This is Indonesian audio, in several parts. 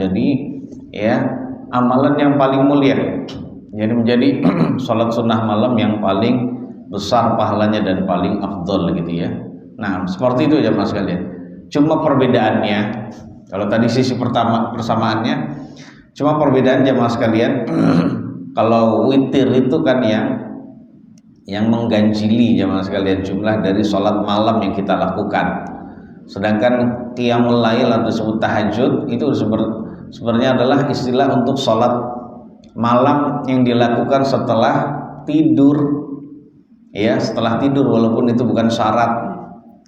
menjadi ya amalan yang paling mulia. Jadi menjadi sholat sunnah malam yang paling besar pahalanya dan paling afdol gitu ya. Nah seperti itu jemaah sekalian. Cuma perbedaannya, kalau tadi sisi pertama persamaannya, cuma perbedaan jemaah sekalian. Kalau witir itu kan yang mengganjili jemaah sekalian jumlah dari sholat malam yang kita lakukan. Sedangkan qiyamul lail atau disebut tahajud itu sebenarnya adalah istilah untuk sholat malam yang dilakukan setelah tidur. Ya, setelah tidur, walaupun itu bukan syarat.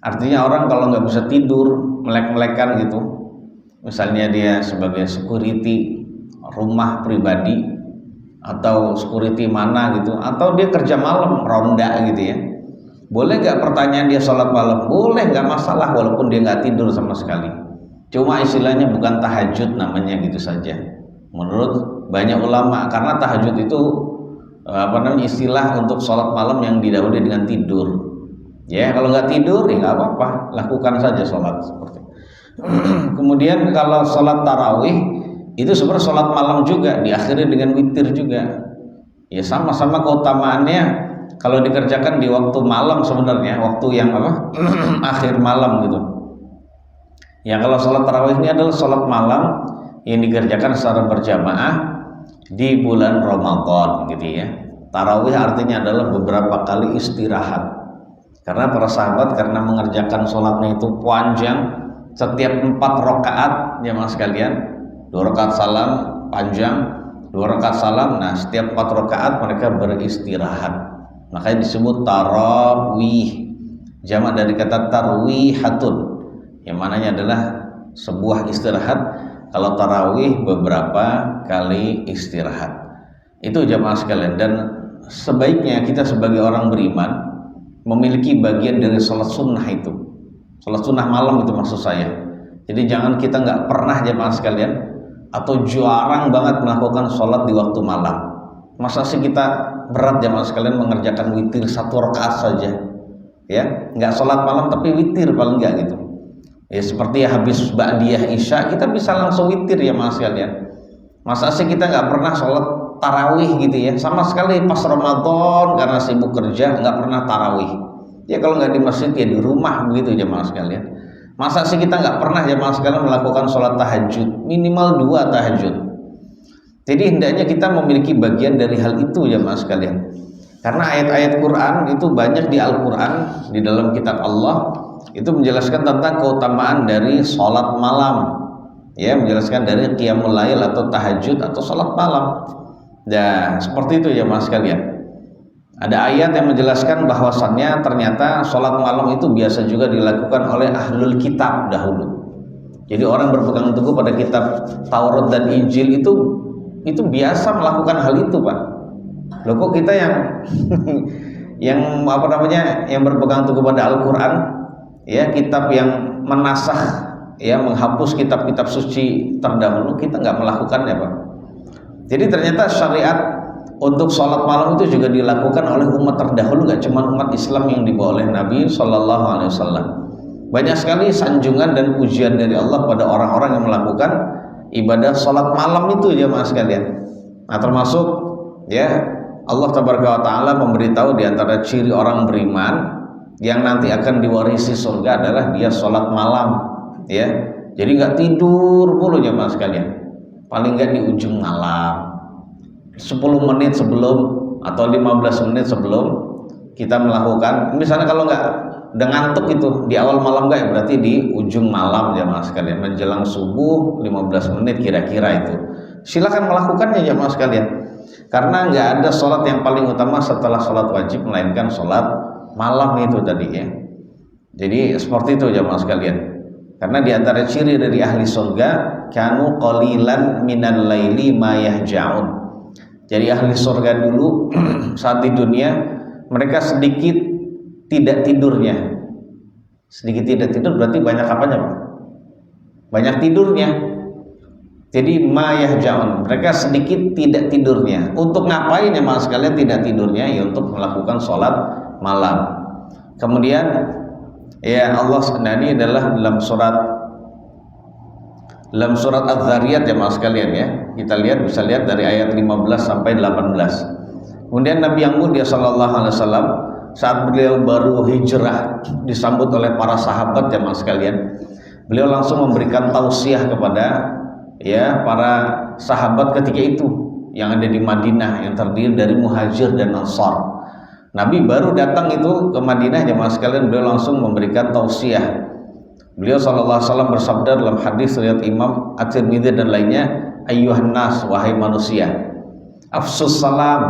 Artinya orang kalau nggak bisa tidur, melek-melekan gitu, misalnya dia sebagai security rumah pribadi atau security mana gitu, atau dia kerja malam ronda gitu ya, boleh nggak pertanyaan dia sholat malam? Boleh, nggak masalah, walaupun dia nggak tidur sama sekali. Cuma istilahnya bukan tahajud namanya gitu saja menurut banyak ulama, karena tahajud itu istilah untuk sholat malam yang didahului dengan tidur. Ya kalau nggak tidur ya nggak apa-apa, lakukan saja sholat seperti itu. Kemudian kalau sholat tarawih itu sebenarnya sholat malam juga, diakhiri dengan witir juga. Ya sama-sama keutamaannya kalau dikerjakan di waktu malam sebenarnya, waktu yang akhir malam gitu. Ya kalau sholat tarawih ini adalah sholat malam yang dikerjakan secara berjamaah di bulan Ramadan gitu ya. Tarawih artinya adalah beberapa kali istirahat, karena para sahabat karena mengerjakan sholatnya itu panjang, setiap 4 rakaat jemaah sekalian, 2 rakaat salam panjang, 2 rakaat salam. Nah setiap 4 rakaat mereka beristirahat, makanya disebut tarawih, jamak dari kata tarwihatun yang mananya adalah sebuah istirahat. Kalau tarawih beberapa kali istirahat. Itu jamaah sekalian, dan sebaiknya kita sebagai orang beriman memiliki bagian dari sholat sunnah itu, sholat sunnah malam itu maksud saya. Jadi jangan kita nggak pernah jamaah sekalian atau jarang banget melakukan sholat di waktu malam. Masa sih kita berat jamaah sekalian mengerjakan witir 1 rakaat saja ya, nggak sholat malam tapi witir paling nggak gitu ya, seperti habis ba'diyah isya kita bisa langsung witir ya mas sekalian. Masa sih kita nggak pernah sholat tarawih gitu ya, sama sekali pas Ramadan karena sibuk kerja nggak pernah tarawih ya. Kalau nggak di masjid ya di rumah begitu jemaah sekalian. Masa sih kita nggak pernah jemaah sekalian melakukan sholat tahajud, minimal 2 tahajud. Jadi hendaknya kita memiliki bagian dari hal itu jemaah sekalian, karena ayat-ayat Quran itu banyak di Al-Quran, di dalam kitab Allah itu menjelaskan tentang keutamaan dari sholat malam ya, menjelaskan dari qiyamul lail atau tahajud atau sholat malam. Nah seperti itu ya mas sekalian. Ada ayat yang menjelaskan bahwasannya ternyata sholat malam itu biasa juga dilakukan oleh ahlul kitab dahulu. Jadi orang berpegang teguh pada kitab Taurat dan Injil itu biasa melakukan hal itu pak. Loh kok kita yang yang berpegang teguh pada Al-Quran ya, kitab yang menasakh ya, menghapus kitab-kitab suci terdahulu, kita nggak melakukannya pak. Jadi ternyata syariat untuk sholat malam itu juga dilakukan oleh umat terdahulu, nggak cuma umat Islam yang dibawa oleh Nabi Shallallahu Alaihi Wasallam. Banyak sekali sanjungan dan pujian dari Allah pada orang-orang yang melakukan ibadah sholat malam itu ya mas sekalian. Nah termasuk ya Allah Tabaraka wa Ta'ala memberitahu di antara ciri orang beriman yang nanti akan diwarisi surga adalah dia sholat malam ya. Jadi nggak tidur mulu ya mas sekalian, paling nggak di ujung malam 10 menit sebelum atau 15 menit sebelum kita melakukan, misalnya kalau nggak udah ngantuk itu di awal malam nggak ya, berarti di ujung malam ya mas sekalian, menjelang subuh 15 menit kira-kira itu silakan melakukannya ya mas sekalian, karena nggak ada sholat yang paling utama setelah sholat wajib melainkan sholat malam itu tadi ya. Jadi seperti itu ya mas sekalian. Karena di antara ciri dari ahli surga, kanu qalilan minal laili ma yahja'un. Jadi ahli surga dulu saat di dunia mereka sedikit tidak tidurnya. Sedikit tidak tidur berarti banyak apanya Pak? Banyak tidurnya. Jadi ma yahja'un, mereka sedikit tidak tidurnya. Untuk ngapain ya mas sekalian tidak tidurnya? Ya untuk melakukan sholat malam. Kemudian ya Allah sendiri adalah dalam surat Dalam surat Az-Zariyat ya mas sekalian ya, kita lihat, bisa lihat dari ayat 15 sampai 18. Kemudian Nabi yang mulia sallallahu alaihi wasallam saat beliau baru hijrah disambut oleh para sahabat ya mas sekalian, beliau langsung memberikan tausiah kepada ya para sahabat ketika itu yang ada di Madinah, yang terdiri dari Muhajir dan Ansar. Nabi baru datang itu ke Madinah ya mas sekalian, beliau langsung memberikan tausiah. Beliau sallallahu alaihi wasallam bersabda dalam hadis riwayat Imam At-Tirmidzi dan lainnya, ayyuhan nas, wahai manusia, afsus salam,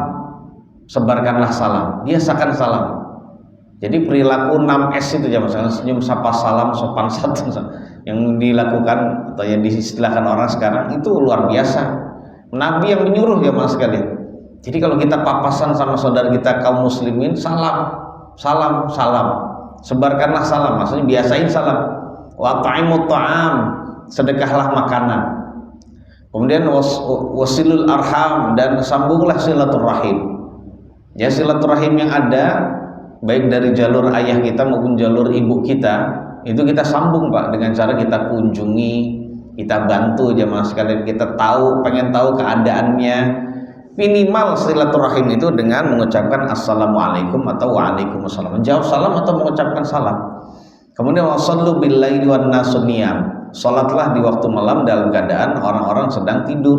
sebarkanlah salam, biasakan salam. Jadi perilaku 6S itu ya misalnya senyum, sapa, salam, sopan santun yang dilakukan atau yang diistilahkan orang sekarang itu luar biasa. Nabi yang menyuruh ya mas sekalian. Jadi kalau kita papasan sama saudara kita kaum muslimin, salam, salam, salam, sebarkanlah salam, maksudnya biasain salam. Wa ta'imut ta'am, sedekahlah makanan. Kemudian wasilul arham, dan sambunglah silaturahim. Ya, silaturahim yang ada baik dari jalur ayah kita maupun jalur ibu kita, itu kita sambung Pak dengan cara kita kunjungi, kita bantu jamaah sekalian, kita tahu, pengen tahu keadaannya. Minimal silaturahim itu dengan mengucapkan assalamualaikum atau waalaikumsalam, menjawab salam atau mengucapkan salam. Kemudian wasallu bil laili wan nasu niyam, salatlah di waktu malam dalam keadaan orang-orang sedang tidur.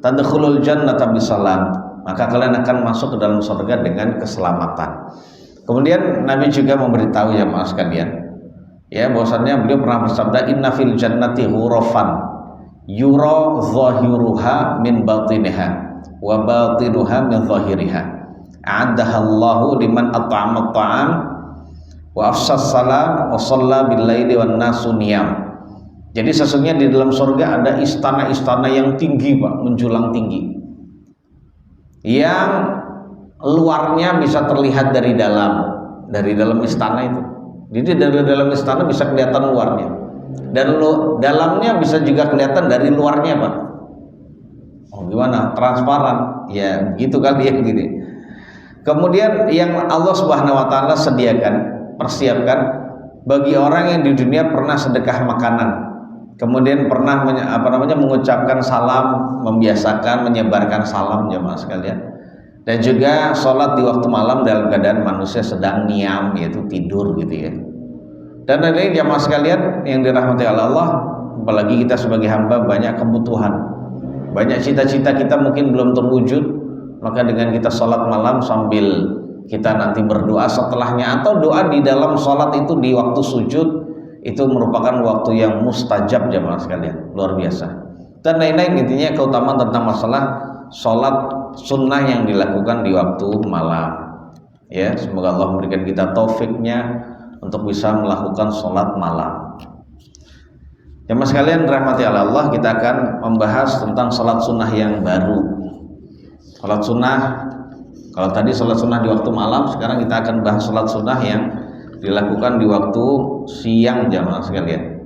Tadkhulul jannata bisalam, maka kalian akan masuk ke dalam surga dengan keselamatan. Kemudian Nabi juga memberitahu ya mas sekalian, ya bahwasannya beliau pernah bersabda, inna fil jannati ghurafan yura zahiruha min batiniha wa batinuha min zahiriha, a'addaha Allahu liman at'ama at-ta'am wa afsas salam wa shalla bil laili wan nasu niyam. Jadi sesungguhnya di dalam surga ada istana-istana yang tinggi Pak, menjulang tinggi, yang luarnya bisa terlihat dari dalam istana itu. Jadi dari dalam istana bisa kelihatan luarnya, dan dalamnya bisa juga kelihatan dari luarnya Pak. Oh gimana? Transparan ya, gitu kali ya gini. Kemudian yang Allah Subhanahu wa taala sediakan, persiapkan bagi orang yang di dunia pernah sedekah makanan, kemudian pernah mengucapkan salam, membiasakan menyebarkan salam jemaah sekalian, dan juga sholat di waktu malam dalam keadaan manusia sedang niam, yaitu tidur gitu ya. Dan lain-lain jemaah sekalian yang dirahmati Allah, apalagi kita sebagai hamba banyak kebutuhan, banyak cita-cita kita mungkin belum terwujud, maka dengan kita sholat malam sambil kita nanti berdoa setelahnya, atau doa di dalam sholat itu di waktu sujud, itu merupakan waktu yang mustajab jamaah sekalian, luar biasa. Dan lain-lain, intinya keutamaan tentang masalah sholat sunnah yang dilakukan di waktu malam ya. Semoga Allah memberikan kita taufiknya untuk bisa melakukan sholat malam. Jamaah sekalian rahmati Allah, kita akan membahas tentang sholat sunnah yang baru. Sholat sunnah, kalau tadi sholat sunnah di waktu malam, sekarang kita akan bahas sholat sunnah yang dilakukan di waktu siang jamaah sekalian.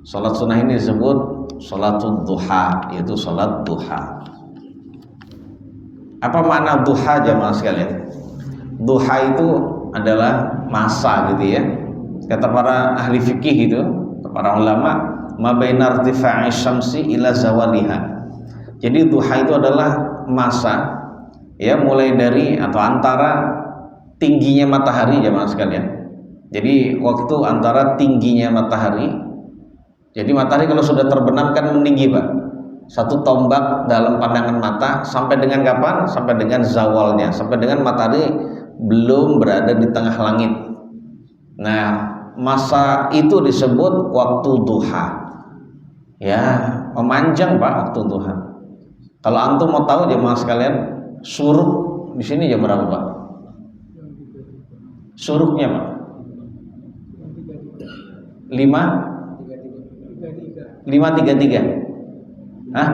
Sholat sunnah ini disebut sholatul duha, yaitu sholat duha. Apa makna duha jamaah sekalian? Duha itu adalah masa gitu ya. Kata para ahli fikih itu, para ulama, ma baina irtifa'i syamsi ila zawaliha. Jadi duha itu adalah masa ya, mulai dari atau antara tingginya matahari jemaah sekalian. Jadi waktu antara tingginya matahari, jadi matahari kalau sudah terbenam kan meninggi Pak, satu tombak dalam pandangan mata, sampai dengan kapan? Sampai dengan zawalnya, sampai dengan matahari belum berada di tengah langit. Nah, masa itu disebut waktu duha ya, memanjang Pak waktu duha. Kalau antum mau tahu jemaah sekalian, suruk di sini jam berapa Pak? Suruknya Pak? 5:33. Hah?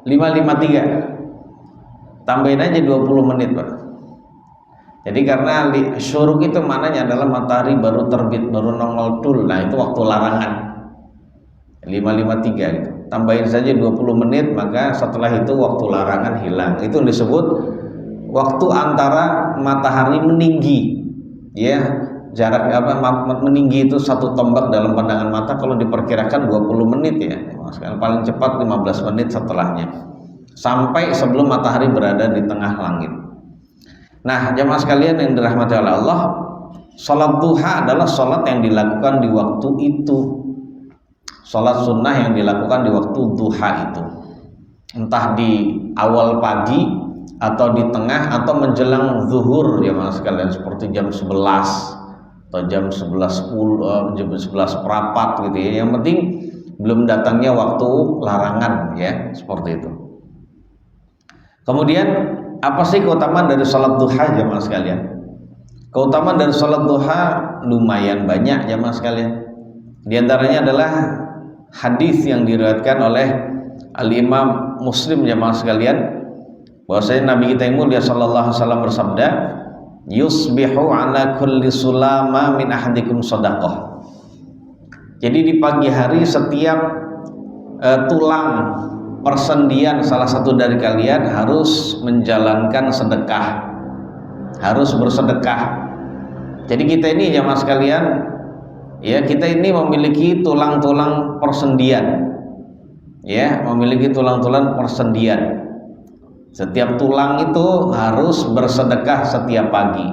5:53. Tambahin aja 20 menit Pak. Jadi karena syuruk itu maknanya adalah matahari baru terbit, baru nongol tul. Nah itu waktu larangan 5:53 gitu. Tambahin saja 20 menit, maka setelah itu waktu larangan hilang. Itu disebut waktu antara matahari meninggi ya, jarak meninggi itu 1 tombak dalam pandangan mata kalau diperkirakan 20 menit ya. Sekarang paling cepat 15 menit setelahnya. Sampai sebelum matahari berada di tengah langit. Nah, jamaah sekalian yang dirahmati oleh Allah, salat duha adalah salat yang dilakukan di waktu itu. Salat sunnah yang dilakukan di waktu duha itu. Entah di awal pagi atau di tengah atau menjelang zuhur jamaah sekalian, seperti jam 11 atau jam 11.10, jam 11 perapat gitu ya. Yang penting belum datangnya waktu larangan ya, seperti itu. Kemudian apa sih keutamaan dari salat duha jamaah sekalian? Keutamaan dari salat duha lumayan banyak jamaah sekalian. Di antaranya adalah hadis yang diriwayatkan oleh Al-Imam Muslim jamaah sekalian, bahwasanya Nabi kita yang mulia sallallahu alaihi wasallam bersabda, yusbihu ala kulli sulama min ahadikum shadaqah. Jadi di pagi hari setiap tulang persendian salah satu dari kalian harus menjalankan sedekah, harus bersedekah. Jadi kita ini jamaah sekalian ya, kita ini memiliki tulang-tulang persendian ya, memiliki tulang-tulang persendian. Setiap tulang itu harus bersedekah setiap pagi.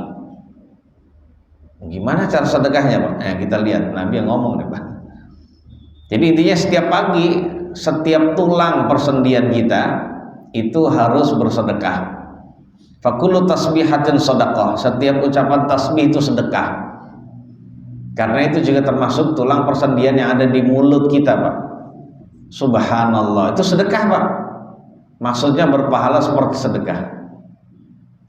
Gimana cara sedekahnya Pak? Nah, kita lihat Nabi yang ngomong nih Pak. Jadi intinya setiap pagi setiap tulang persendian kita itu harus bersedekah. Fakullu tasbihatin sedekah. Setiap ucapan tasbih itu sedekah. Karena itu juga termasuk tulang persendian yang ada di mulut kita Pak. Subhanallah, itu sedekah Pak. Maksudnya berpahala seperti sedekah.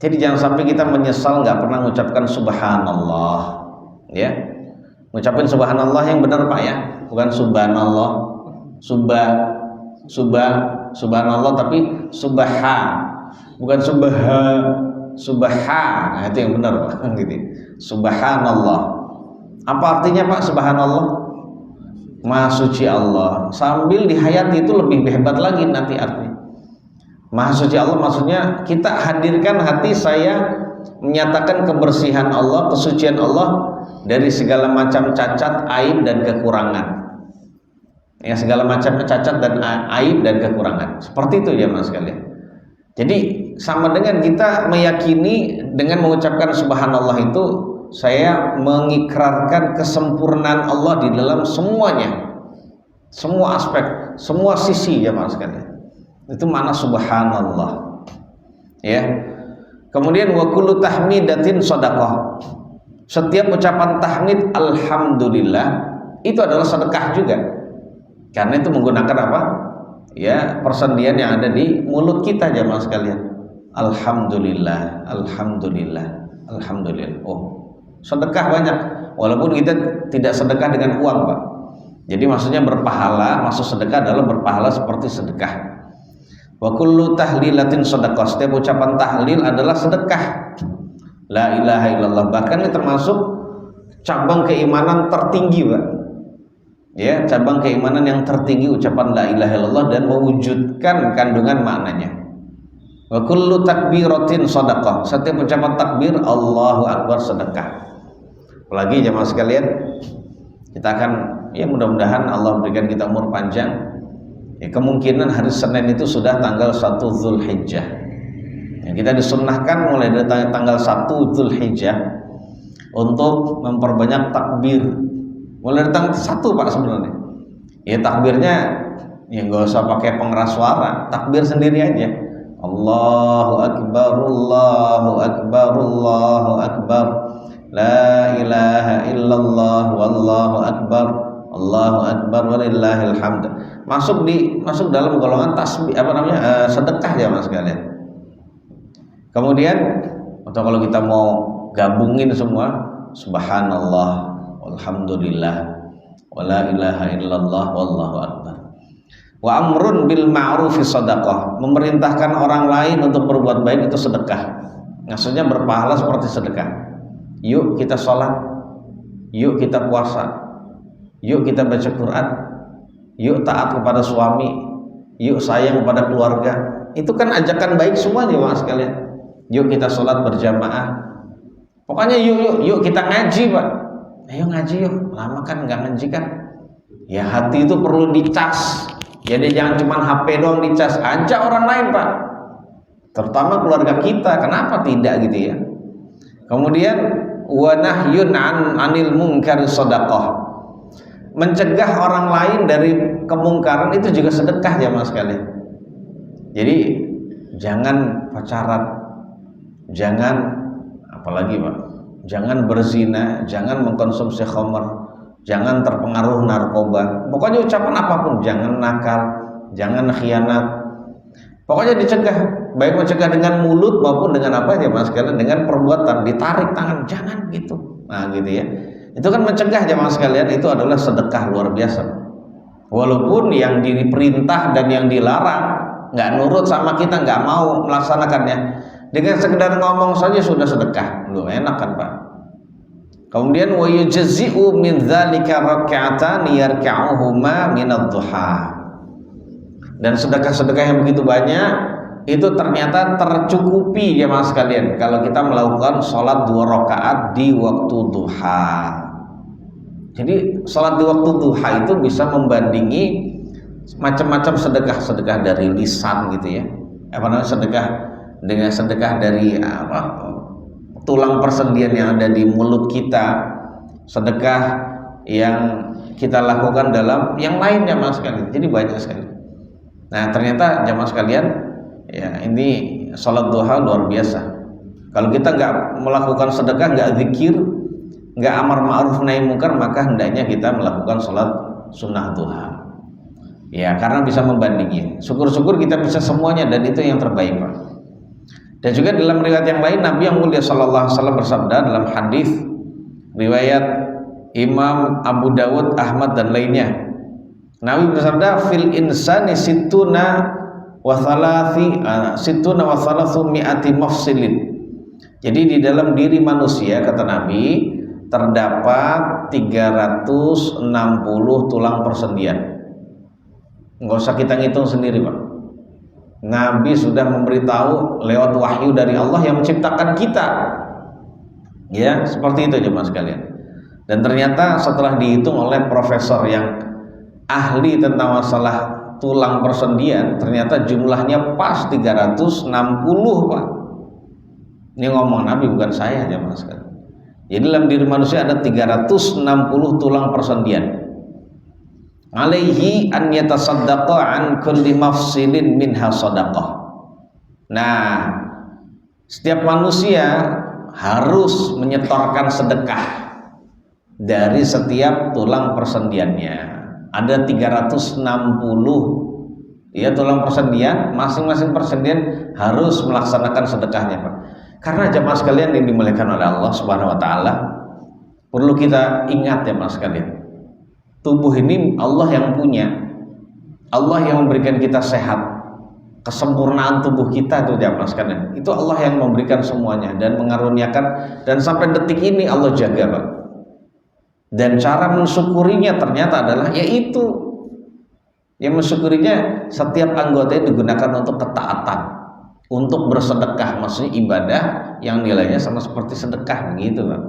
Jadi jangan sampai kita menyesal nggak pernah mengucapkan subhanallah ya. Ngucapin subhanallah yang benar Pak ya, bukan subhanallah subhanallah tapi subha, bukan subha. Nah, itu yang benar Pak gitu. Subhanallah. Apa artinya Pak subhanallah? Maha suci Allah. Sambil dihayati itu lebih hebat lagi nanti artinya. Maha suci Allah maksudnya kita hadirkan hati saya menyatakan kebersihan Allah, kesucian Allah dari segala macam cacat, aib dan kekurangan. Ya, segala macam cacat dan aib dan kekurangan. Seperti itu ya Mas sekalian. Jadi sama dengan kita meyakini dengan mengucapkan subhanallah itu saya mengikrarkan kesempurnaan Allah di dalam semuanya. Semua aspek, semua sisi ya Mas sekalian. Itu makna subhanallah ya. Kemudian wa kullu tahmidatin shadaqah. Setiap ucapan tahmid alhamdulillah itu adalah sedekah juga, karena itu menggunakan apa ya, persendian yang ada di mulut kita jamaah sekalian. Alhamdulillah, alhamdulillah, alhamdulillah. Oh, sedekah banyak walaupun kita tidak sedekah dengan uang Pak. Jadi maksudnya berpahala, maksud sedekah adalah berpahala seperti sedekah. Wa kullu tahlilatin shadaqah. Setiap ucapan tahlil adalah sedekah. La ilaha illallah. Bahkan ini termasuk cabang keimanan tertinggi, Pak. Ya, cabang keimanan yang tertinggi ucapan la ilaha illallah dan mewujudkan kandungan maknanya. Wa kullu takbiratin shadaqah. Setiap ucapan takbir Allahu akbar sedekah. Apalagi jemaah sekalian, kita akan ya mudah-mudahan Allah berikan kita umur panjang. Ya, kemungkinan hari Senin itu sudah tanggal 1 Zulhijjah. Ya, kita disunnahkan mulai dari tanggal 1 Zulhijjah untuk memperbanyak takbir. Mulai dari tanggal 1 Pak sebenarnya. Ya takbirnya ya nggak usah pakai pengeras suara, takbir sendiri aja. Allahu akbar, Allahu akbar, Allahu akbar. La ilaha illallah wallahu akbar. Allahu akbar walillahil hamd. Masuk dalam golongan tasbih sedekah ya Mas sekalian. Kemudian atau kalau kita mau gabungin semua subhanallah walhamdulillah wala ilaha illallah wallahu akbar. Wa amrun bil ma'rufi shadaqah. Memerintahkan orang lain untuk berbuat baik itu sedekah. Maksudnya berpahala seperti sedekah. Yuk kita sholat, yuk kita puasa, yuk kita baca Quran, yuk taat kepada suami, yuk sayang kepada keluarga. Itu kan ajakan baik semuanya Mas sekalian. Yuk kita sholat berjamaah. Pokoknya yuk kita ngaji Pak. Ayo ngaji yuk, lama kan nggak ngaji kan. Ya hati itu perlu dicas. Jadi jangan cuma HP doang dicas, ajak orang lain Pak. Terutama keluarga kita, kenapa tidak gitu ya. Kemudian wa nahyun anil munkar shadaqah. Mencegah orang lain dari kemungkaran itu juga sedekah jamaah sekalian. Jadi jangan pacaran, jangan apalagi Pak, jangan berzina, jangan mengkonsumsi khamr, jangan terpengaruh narkoba. Pokoknya ucapan apapun, jangan nakal, jangan khianat. Pokoknya dicegah, baik mencegah dengan mulut maupun dengan apa aja mas sekalian, dengan perbuatan, ditarik tangan, jangan gitu. Nah gitu ya. Itu kan mencegah jamaah sekalian, itu adalah sedekah luar biasa. Walaupun yang diperintah dan yang dilarang nggak nurut sama kita, nggak mau melaksanakannya, dengan sekedar ngomong saja sudah sedekah. Lu enak kan Pak. Kemudian wa yujzi'u min dzalika rak'atan yarka'uhuma min adh-dhuha. Dan sedekah-sedekah yang begitu banyak itu ternyata tercukupi jemaah sekalian kalau kita melakukan sholat 2 rakaat di waktu duha. Jadi sholat di waktu duha itu bisa membandingi macam-macam sedekah-sedekah dari lisan gitu ya. Apa namanya, sedekah dengan sedekah dari tulang persendian yang ada di mulut kita, sedekah yang kita lakukan dalam yang lainnya mas sekalian. Jadi banyak sekali. Nah ternyata jamaah sekalian, ya ini sholat duha luar biasa. Kalau kita nggak melakukan sedekah, nggak zikir, nggak amar ma'ruf nahi munkar, maka hendaknya kita melakukan sholat sunnah duha. Ya karena bisa membandingnya. Syukur-syukur kita bisa semuanya dan itu yang terbaik Pak. Dan juga dalam riwayat yang lain Nabi yang mulia sallallahu alaihi wasallam bersabda dalam hadis riwayat Imam Abu Dawud, Ahmad dan lainnya. Nabi bersabda fil insani situna wa thalathu mi'ati mafsilin. Jadi di dalam diri manusia kata Nabi terdapat 360 tulang persendian. Nggak usah kita ngitung sendiri Pak. Nabi sudah memberitahu lewat wahyu dari Allah yang menciptakan kita. Ya, seperti itu jemaah sekalian. Dan ternyata setelah dihitung oleh profesor yang ahli tentang masalah tulang persendian, ternyata jumlahnya pas 360 Pak. Ini ngomong Nabi bukan saya jemaah sekalian. Jadi dalam diri manusia ada 360 tulang persendian. Alaihi an yatasaddaqa an kulli mafsilin minha sadaqah. Nah, setiap manusia harus menyetorkan sedekah dari setiap tulang persendiannya. Ada 360 ya tulang persendian, masing-masing persendian harus melaksanakan sedekahnya Pak. Karena jemaah sekalian yang dimuliakan oleh Allah Subhanahu wa taala, perlu kita ingat ya Mas sekalian. Tubuh ini Allah yang punya. Allah yang memberikan kita sehat. Kesempurnaan tubuh kita itu jemaah sekalian. Itu Allah yang memberikan semuanya dan mengaruniakan, dan sampai detik ini Allah jaga Pak. Dan cara mensyukurinya ternyata adalah yaitu yang mensyukurinya setiap anggotanya digunakan untuk ketaatan, untuk bersedekah, maksudnya ibadah yang nilainya sama seperti sedekah begitu Pak.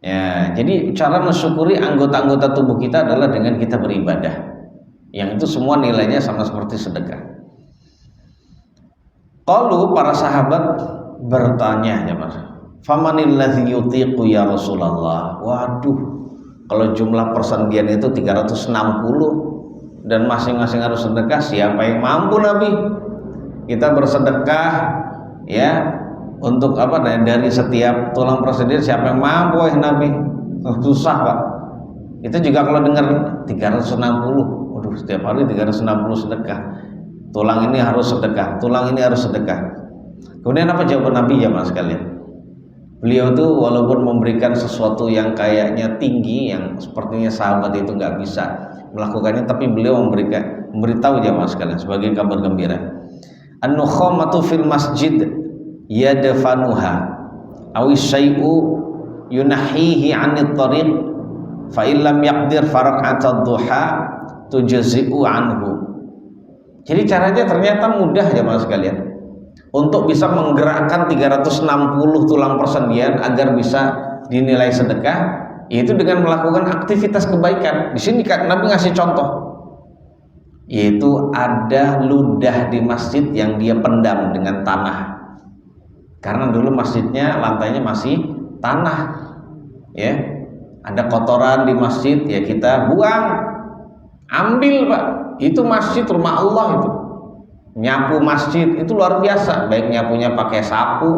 Ya, jadi cara mensyukuri anggota-anggota tubuh kita adalah dengan kita beribadah, yang itu semua nilainya sama seperti sedekah. Qalu, para sahabat bertanya ya Mas, famanilladzi yutiqu ya Rasulullah. Waduh, kalau jumlah persendian itu 360 dan masing-masing harus sedekah, siapa yang mampu Nabi? Kita bersedekah ya untuk apa, dari setiap tulang persendian, siapa yang mampu ya Nabi? Susah Pak. Itu juga kalau dengar 360, waduh setiap hari 360 sedekah. Tulang ini harus sedekah, tulang ini harus sedekah. Kemudian apa jawaban Nabi ya Mas sekalian? Beliau itu walaupun memberikan sesuatu yang kayaknya tinggi, yang sepertinya sahabat itu nggak bisa melakukannya, tapi beliau memberitahu jamaah sekalian sebagai kabar gembira. An-nukhamatu fil masjid yadfanuha awi syai'u yunahihi 'anit tariq fa illam yaqdir farak'atad duha tujzi'u anhu. Jadi caranya ternyata mudah jamaah sekalian untuk bisa menggerakkan 360 tulang persendian agar bisa dinilai sedekah. yaitu dengan melakukan aktivitas kebaikan. Di sini Nabi ngasih contoh, yaitu ada ludah di masjid yang dia pendam dengan tanah. Karena dulu masjidnya lantainya masih tanah, ya. Ada kotoran di masjid, ya kita buang, ambil Pak. Itu masjid, rumah Allah itu. Nyapu masjid itu luar biasa, baik nyapunya pakai sapu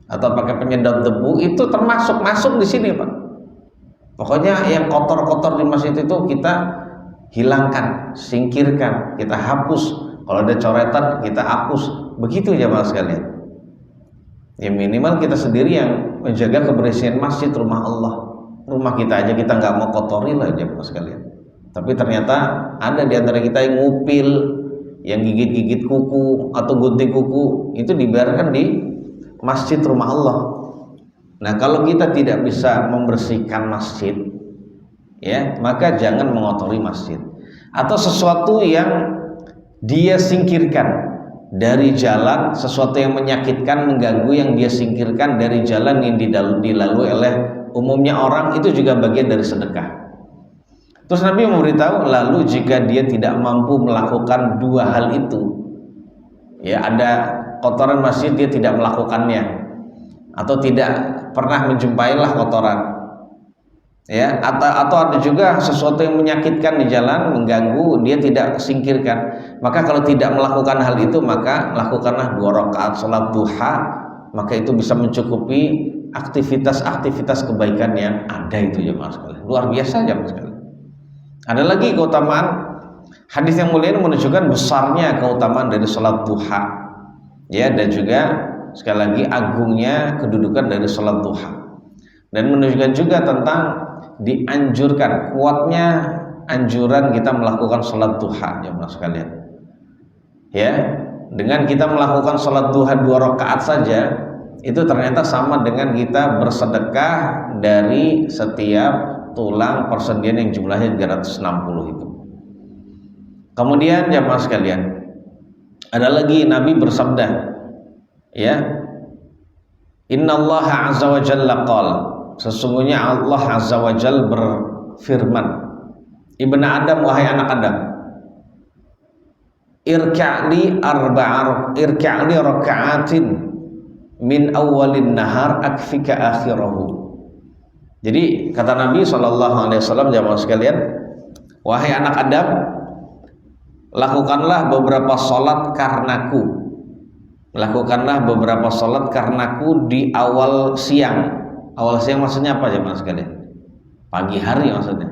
atau pakai penyedot debu, itu termasuk masuk di sini Pak. Pokoknya yang kotor-kotor di masjid itu kita hilangkan, singkirkan, kita hapus. Kalau ada coretan kita hapus. Begitu jamaah sekalian. Ya minimal kita sendiri yang menjaga kebersihan masjid, rumah Allah. Rumah kita aja kita nggak mau kotori lah jamaah sekalian. Tapi ternyata ada di antara kita yang ngupil, yang gigit-gigit kuku atau gunting kuku, itu dibiarkan di masjid, rumah Allah. Nah, kalau kita tidak bisa membersihkan masjid, ya, maka jangan mengotori masjid. Atau sesuatu yang dia singkirkan dari jalan, sesuatu yang menyakitkan, mengganggu, yang dia singkirkan dari jalan yang dilalui oleh umumnya orang, itu juga bagian dari sedekah. Terus Nabi memberitahu, lalu jika dia tidak mampu melakukan dua hal itu, ya, ada kotoran masjid dia tidak melakukannya, atau tidak pernah menjumpailah kotoran, ya, atau ada juga sesuatu yang menyakitkan di jalan, mengganggu, dia tidak singkirkan, maka kalau tidak melakukan hal itu, maka lakukanlah 2 rakaat sholat duha, maka itu bisa mencukupi aktivitas-aktivitas kebaikan yang ada itu jemaah sekalian. Luar biasa jemaah sekalian. Ada lagi keutamaan, hadis yang mulia ini menunjukkan besarnya keutamaan dari sholat duha, ya, dan juga sekali lagi agungnya kedudukan dari sholat duha, dan menunjukkan juga tentang dianjurkan, kuatnya anjuran kita melakukan sholat duha jemaah sekalian. Ya, dengan kita melakukan sholat duha 2 rakaat saja, itu ternyata sama dengan kita bersedekah dari setiap tulang persendian yang jumlahnya 360 itu. Kemudian jemaah sekalian, ada lagi Nabi bersabda, ya, Innallaha azza wa jalla qala, sesungguhnya Allah azza wa jalla berfirman, Ibnu Adam, wahai anak Adam, irka'li raka'atin min awwalin nahar akfika akhirahu. Jadi kata Nabi SAW, jamaah sekalian, wahai anak Adam, lakukanlah beberapa sholat karenaku. Lakukanlah beberapa sholat karenaku di awal siang. Awal siang maksudnya apa jamaah sekalian? Pagi hari maksudnya.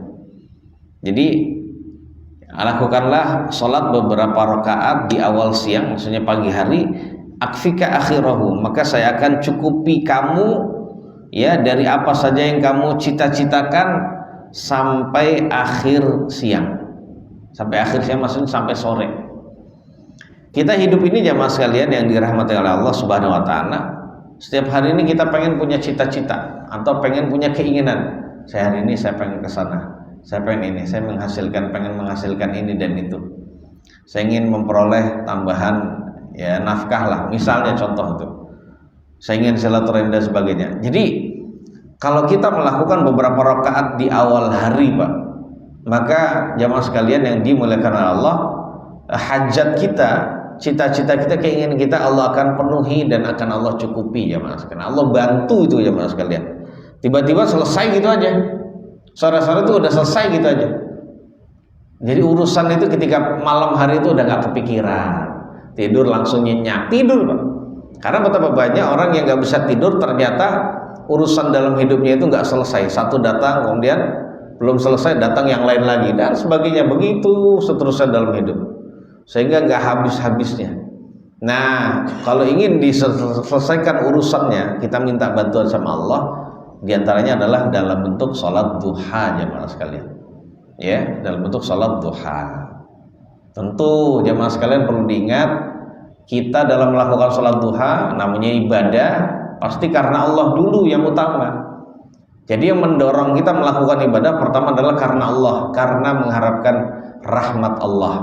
Jadi lakukanlah sholat beberapa rakaat di awal siang, maksudnya pagi hari. Akfika akhirahu, maka saya akan cukupi kamu, ya, dari apa saja yang kamu cita-citakan sampai akhir siang. Sampai akhir siang maksudnya sampai sore. Kita hidup ini jamaah sekalian yang dirahmati oleh Allah Subhanahu wa taala, setiap hari ini kita pengen punya cita-cita atau pengen punya keinginan. Saya hari ini saya pengen ke sana, saya pengen ini, saya pengen menghasilkan ini dan itu. Saya ingin memperoleh tambahan, ya, nafkah lah, misalnya contoh itu. Saya ingin silaturahim dan sebagainya. Jadi kalau kita melakukan beberapa rakaat di awal hari, Pak, maka jamaah sekalian yang dimuliakan oleh Allah, hajat kita, cita-cita kita, keinginan kita Allah akan penuhi dan akan Allah cukupi jamaah sekalian. Allah bantu itu jamaah sekalian. Tiba-tiba selesai gitu aja. Sore-sore itu udah selesai gitu aja. Jadi urusan itu ketika malam hari itu udah gak kepikiran. Tidur langsung nyenyak, tidur Pak. Karena betapa banyak orang yang gak bisa tidur, ternyata urusan dalam hidupnya itu gak selesai. Satu datang, kemudian belum selesai, datang yang lain lagi, dan sebagainya. Begitu seterusnya dalam hidup, sehingga gak habis-habisnya. Nah, kalau ingin diselesaikan urusannya, kita minta bantuan sama Allah. Di antaranya adalah dalam bentuk sholat duha jamaah sekalian. Ya, dalam bentuk sholat duha. Tentu jamaah sekalian perlu diingat, kita dalam melakukan sholat duha namanya ibadah, pasti karena Allah dulu yang utama. Jadi yang mendorong kita melakukan ibadah pertama adalah karena Allah, karena mengharapkan rahmat Allah,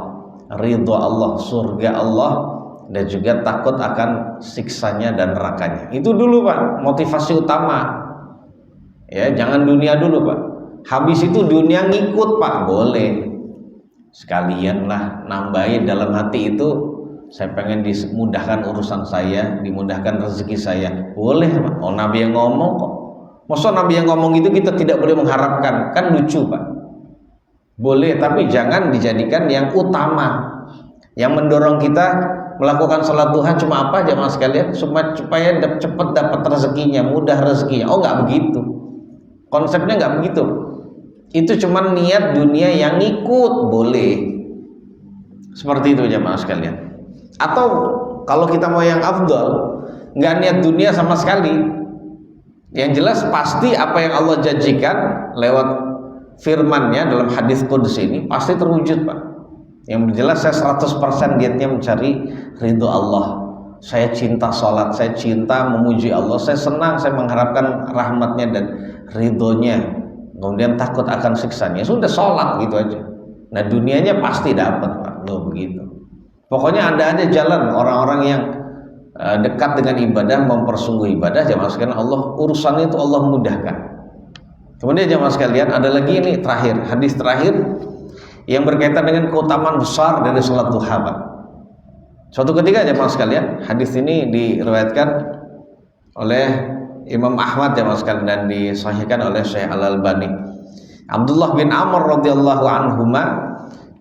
ridho Allah, surga Allah, dan juga takut akan siksanya dan nerakanya. Itu dulu Pak, motivasi utama. Ya, jangan dunia dulu Pak. Habis itu dunia ngikut Pak, boleh. Sekalian lah nambahin dalam hati itu, saya pengen dimudahkan urusan saya, dimudahkan rezeki saya. Boleh Pak. Oh, Nabi yang ngomong kok. Masa Nabi yang ngomong itu kita tidak boleh mengharapkan? Kan lucu Pak. Boleh, tapi jangan dijadikan yang utama. Yang mendorong kita melakukan sholat duha cuma apa jamaah sekalian? Supaya cepat dapat rezekinya, mudah rezekinya. Oh, nggak begitu. Konsepnya nggak begitu. Itu cuma niat dunia yang ngikut, boleh. Seperti itu jamaah sekalian. Atau kalau kita mau yang afdal, nggak niat dunia sama sekali. Yang jelas pasti apa yang Allah janjikan lewat firman-Nya dalam hadis qudsi ini pasti terwujud Pak. Yang jelas saya 100% niatnya mencari ridho Allah. Saya cinta sholat, saya cinta memuji Allah, saya senang, saya mengharapkan rahmatnya dan ridhonya, kemudian takut akan siksanya. Sudah sholat gitu aja. Nah dunianya pasti dapat Pak. Loh begitu. Pokoknya ada aja jalan orang-orang yang dekat dengan ibadah, mempersungguh ibadah, jamaah sekalian, Allah urusannya itu Allah mudahkan. Kemudian jamaah sekalian ada lagi ini terakhir, hadis terakhir yang berkaitan dengan keutamaan besar dari sholat duha Pak. Suatu ketika jamaah sekalian, hadis ini diriwayatkan oleh Imam Ahmad jamaah sekalian dan disahihkan oleh Syekh Al-Albani. Abdullah bin Amr radhiyallahu anhuma,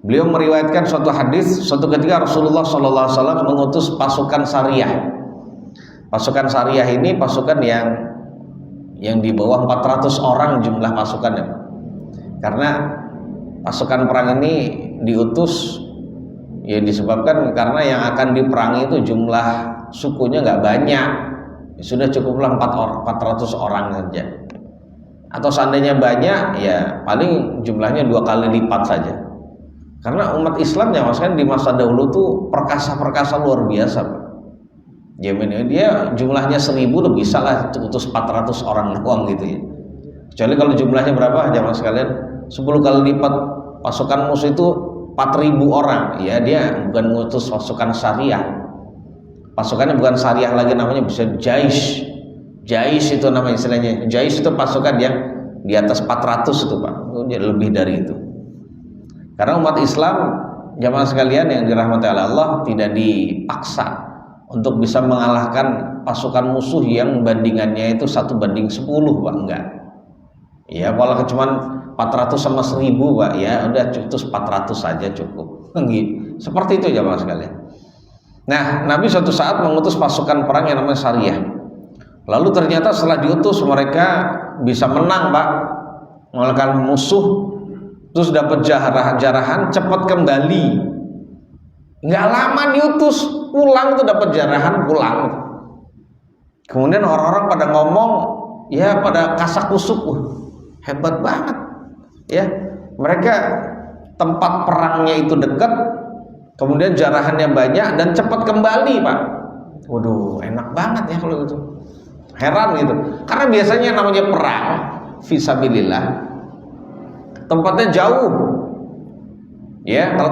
beliau meriwayatkan suatu hadis, suatu ketika Rasulullah SAW mengutus pasukan Sariyah. Pasukan Sariyah ini pasukan yang di bawah 400 orang jumlah pasukannya. Karena pasukan perang ini diutus ya disebabkan karena yang akan diperangi itu jumlah sukunya nggak banyak. Ya, sudah cukuplah 400 orang saja. Atau seandainya banyak ya paling jumlahnya 2 kali lipat saja. Karena umat Islam ya maksudnya di masa dahulu tuh perkasa-perkasa luar biasa Pak. Dia jumlahnya 1000 udah bisa lah utus 400 orang doang gitu ya. Kecuali kalau jumlahnya berapa jamaah sekalian? 10 kali lipat pasukan musuh itu 4.000 orang. Ya dia bukan ngutus pasukan syariah. Pasukannya bukan syariah lagi, namanya bisa jais. Jais itu nama istilahnya. Jais itu pasukan yang di atas 400 itu Pak. Lebih dari itu. Karena umat Islam jamaah sekalian yang dirahmati Allah tidak dipaksa untuk bisa mengalahkan pasukan musuh yang bandingannya itu 1 banding 10 Pak, enggak. Ya kalau cuma 400 sama 1000 Pak, ya udah cukup 400 saja cukup. Seperti itu jamaah sekalian. Nah, Nabi suatu saat mengutus pasukan perang yang namanya Sariyah. Lalu ternyata setelah diutus mereka bisa menang Pak, mengalahkan musuh, terus dapat jarahan, cepat kembali. Nggak lama diutus, pulang tuh dapat jarahan, pulang. Kemudian orang-orang pada ngomong, ya pada kasak kusuk, hebat banget, ya. Mereka tempat perangnya itu dekat, kemudian jarahannya banyak dan cepat kembali Pak. Waduh, enak banget ya kalau gitu. Heran gitu. Karena biasanya namanya perang, fisabilillah, tempatnya jauh. Ya, kalau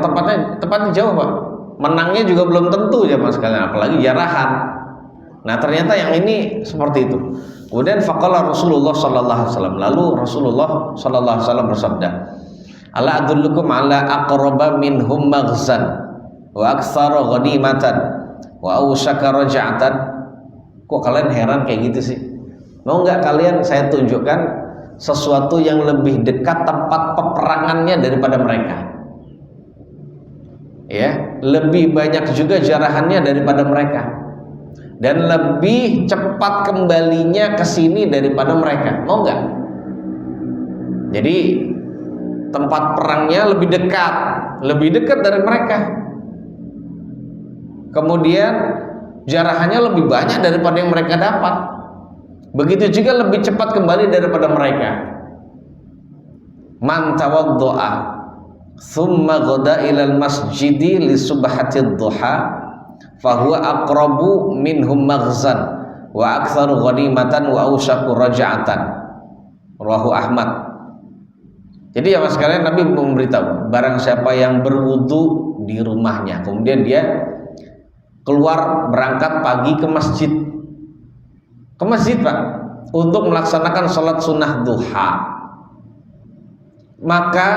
tempatnya jauh Pak. Menangnya juga belum tentu ya Mas sekalian, apalagi jarahan. Nah ternyata yang ini seperti itu. Kemudian faqala Rasulullah sallallahu alaihi wasallam, lalu Rasulullah sallallahu alaihi wasallam bersabda, ala adullukum ala aqraba minhum maghzan wa aktsara ghanimatan wa awshaka raj'atan. Kok kalian heran kayak gitu sih? Mau nggak kalian saya tunjukkan sesuatu yang lebih dekat tempat peperangannya daripada mereka? Ya, lebih banyak juga jarahannya daripada mereka dan lebih cepat kembalinya ke sini daripada mereka. Mau nggak? Jadi tempat perangnya lebih dekat dari mereka. Kemudian jarahannya lebih banyak daripada yang mereka dapat. Begitu juga lebih cepat kembali daripada mereka. Man tawaddo'a thumma ghada ilal masjidi li subhatid duha fahuwa aqrabu minhum maghzan wa aktsaru ghanimatan wa awshaku raj'atan. Rawahu Ahmad. Jadi ya Mas sekalian, Nabi memberitahu barang siapa yang berwudu di rumahnya kemudian dia keluar berangkat pagi ke masjid Pak, untuk melaksanakan sholat sunnah duha, maka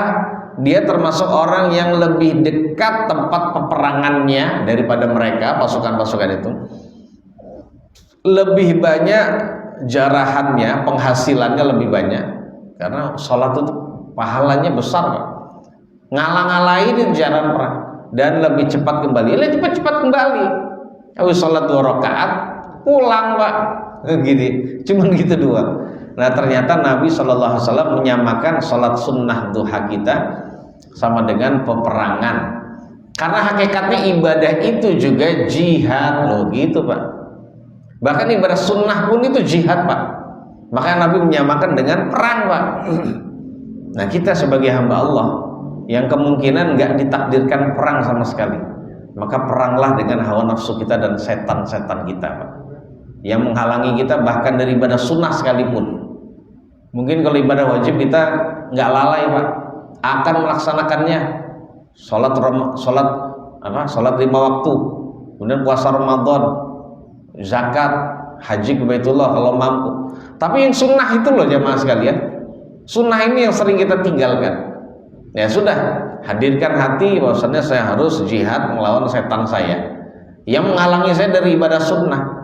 dia termasuk orang yang lebih dekat tempat peperangannya daripada mereka, pasukan-pasukan itu. Lebih banyak jarahannya, penghasilannya lebih banyak, karena sholat itu pahalanya besar, Pak. Ngalang-ngalahin jaran perang dan lebih cepat kembali. Cepat kembali. Habis sholat 2 rakaat pulang, Pak. Gitu. Cuman gitu doang. Nah, ternyata Nabi SAW menyamakan sholat sunnah duha kita sama dengan peperangan, karena hakikatnya ibadah itu juga jihad loh, gitu Pak. Bahkan ibadah sunnah pun itu jihad, Pak. Makanya Nabi menyamakan dengan perang, Pak. Nah, kita sebagai hamba Allah yang kemungkinan nggak ditakdirkan perang sama sekali, maka peranglah dengan hawa nafsu kita dan setan-setan kita, Pak, yang menghalangi kita bahkan dari ibadah sunnah sekalipun. Mungkin kalau ibadah wajib kita nggak lalai, Pak, akan melaksanakannya. Sholat 5 waktu, kemudian puasa Ramadan, zakat, haji ke Baitullah kalau mampu. Tapi yang sunnah itu loh jamaah sekalian, sunnah ini yang sering kita tinggalkan. Ya sudah, hadirkan hati bahwasannya saya harus jihad melawan setan saya yang menghalangi saya dari ibadah sunnah.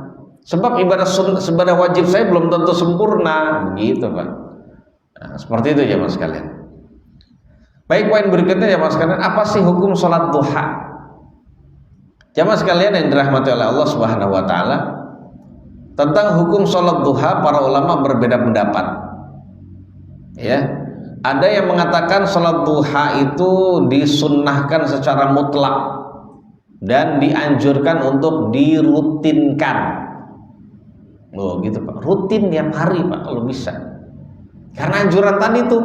Sebab ibadah wajib saya belum tentu sempurna, begitu Pak. Nah, seperti itu jamaah sekalian. Baik, poin berikutnya jamaah sekalian, apa sih hukum sholat duha? Jamaah sekalian yang dirahmati oleh Allah Subhanahu wa taala, tentang hukum sholat duha para ulama berbeda pendapat. Ya, ada yang mengatakan sholat duha itu disunnahkan secara mutlak dan dianjurkan untuk dirutinkan. Oh gitu Pak, rutin tiap hari Pak kalau bisa. Karena anjuran tadi itu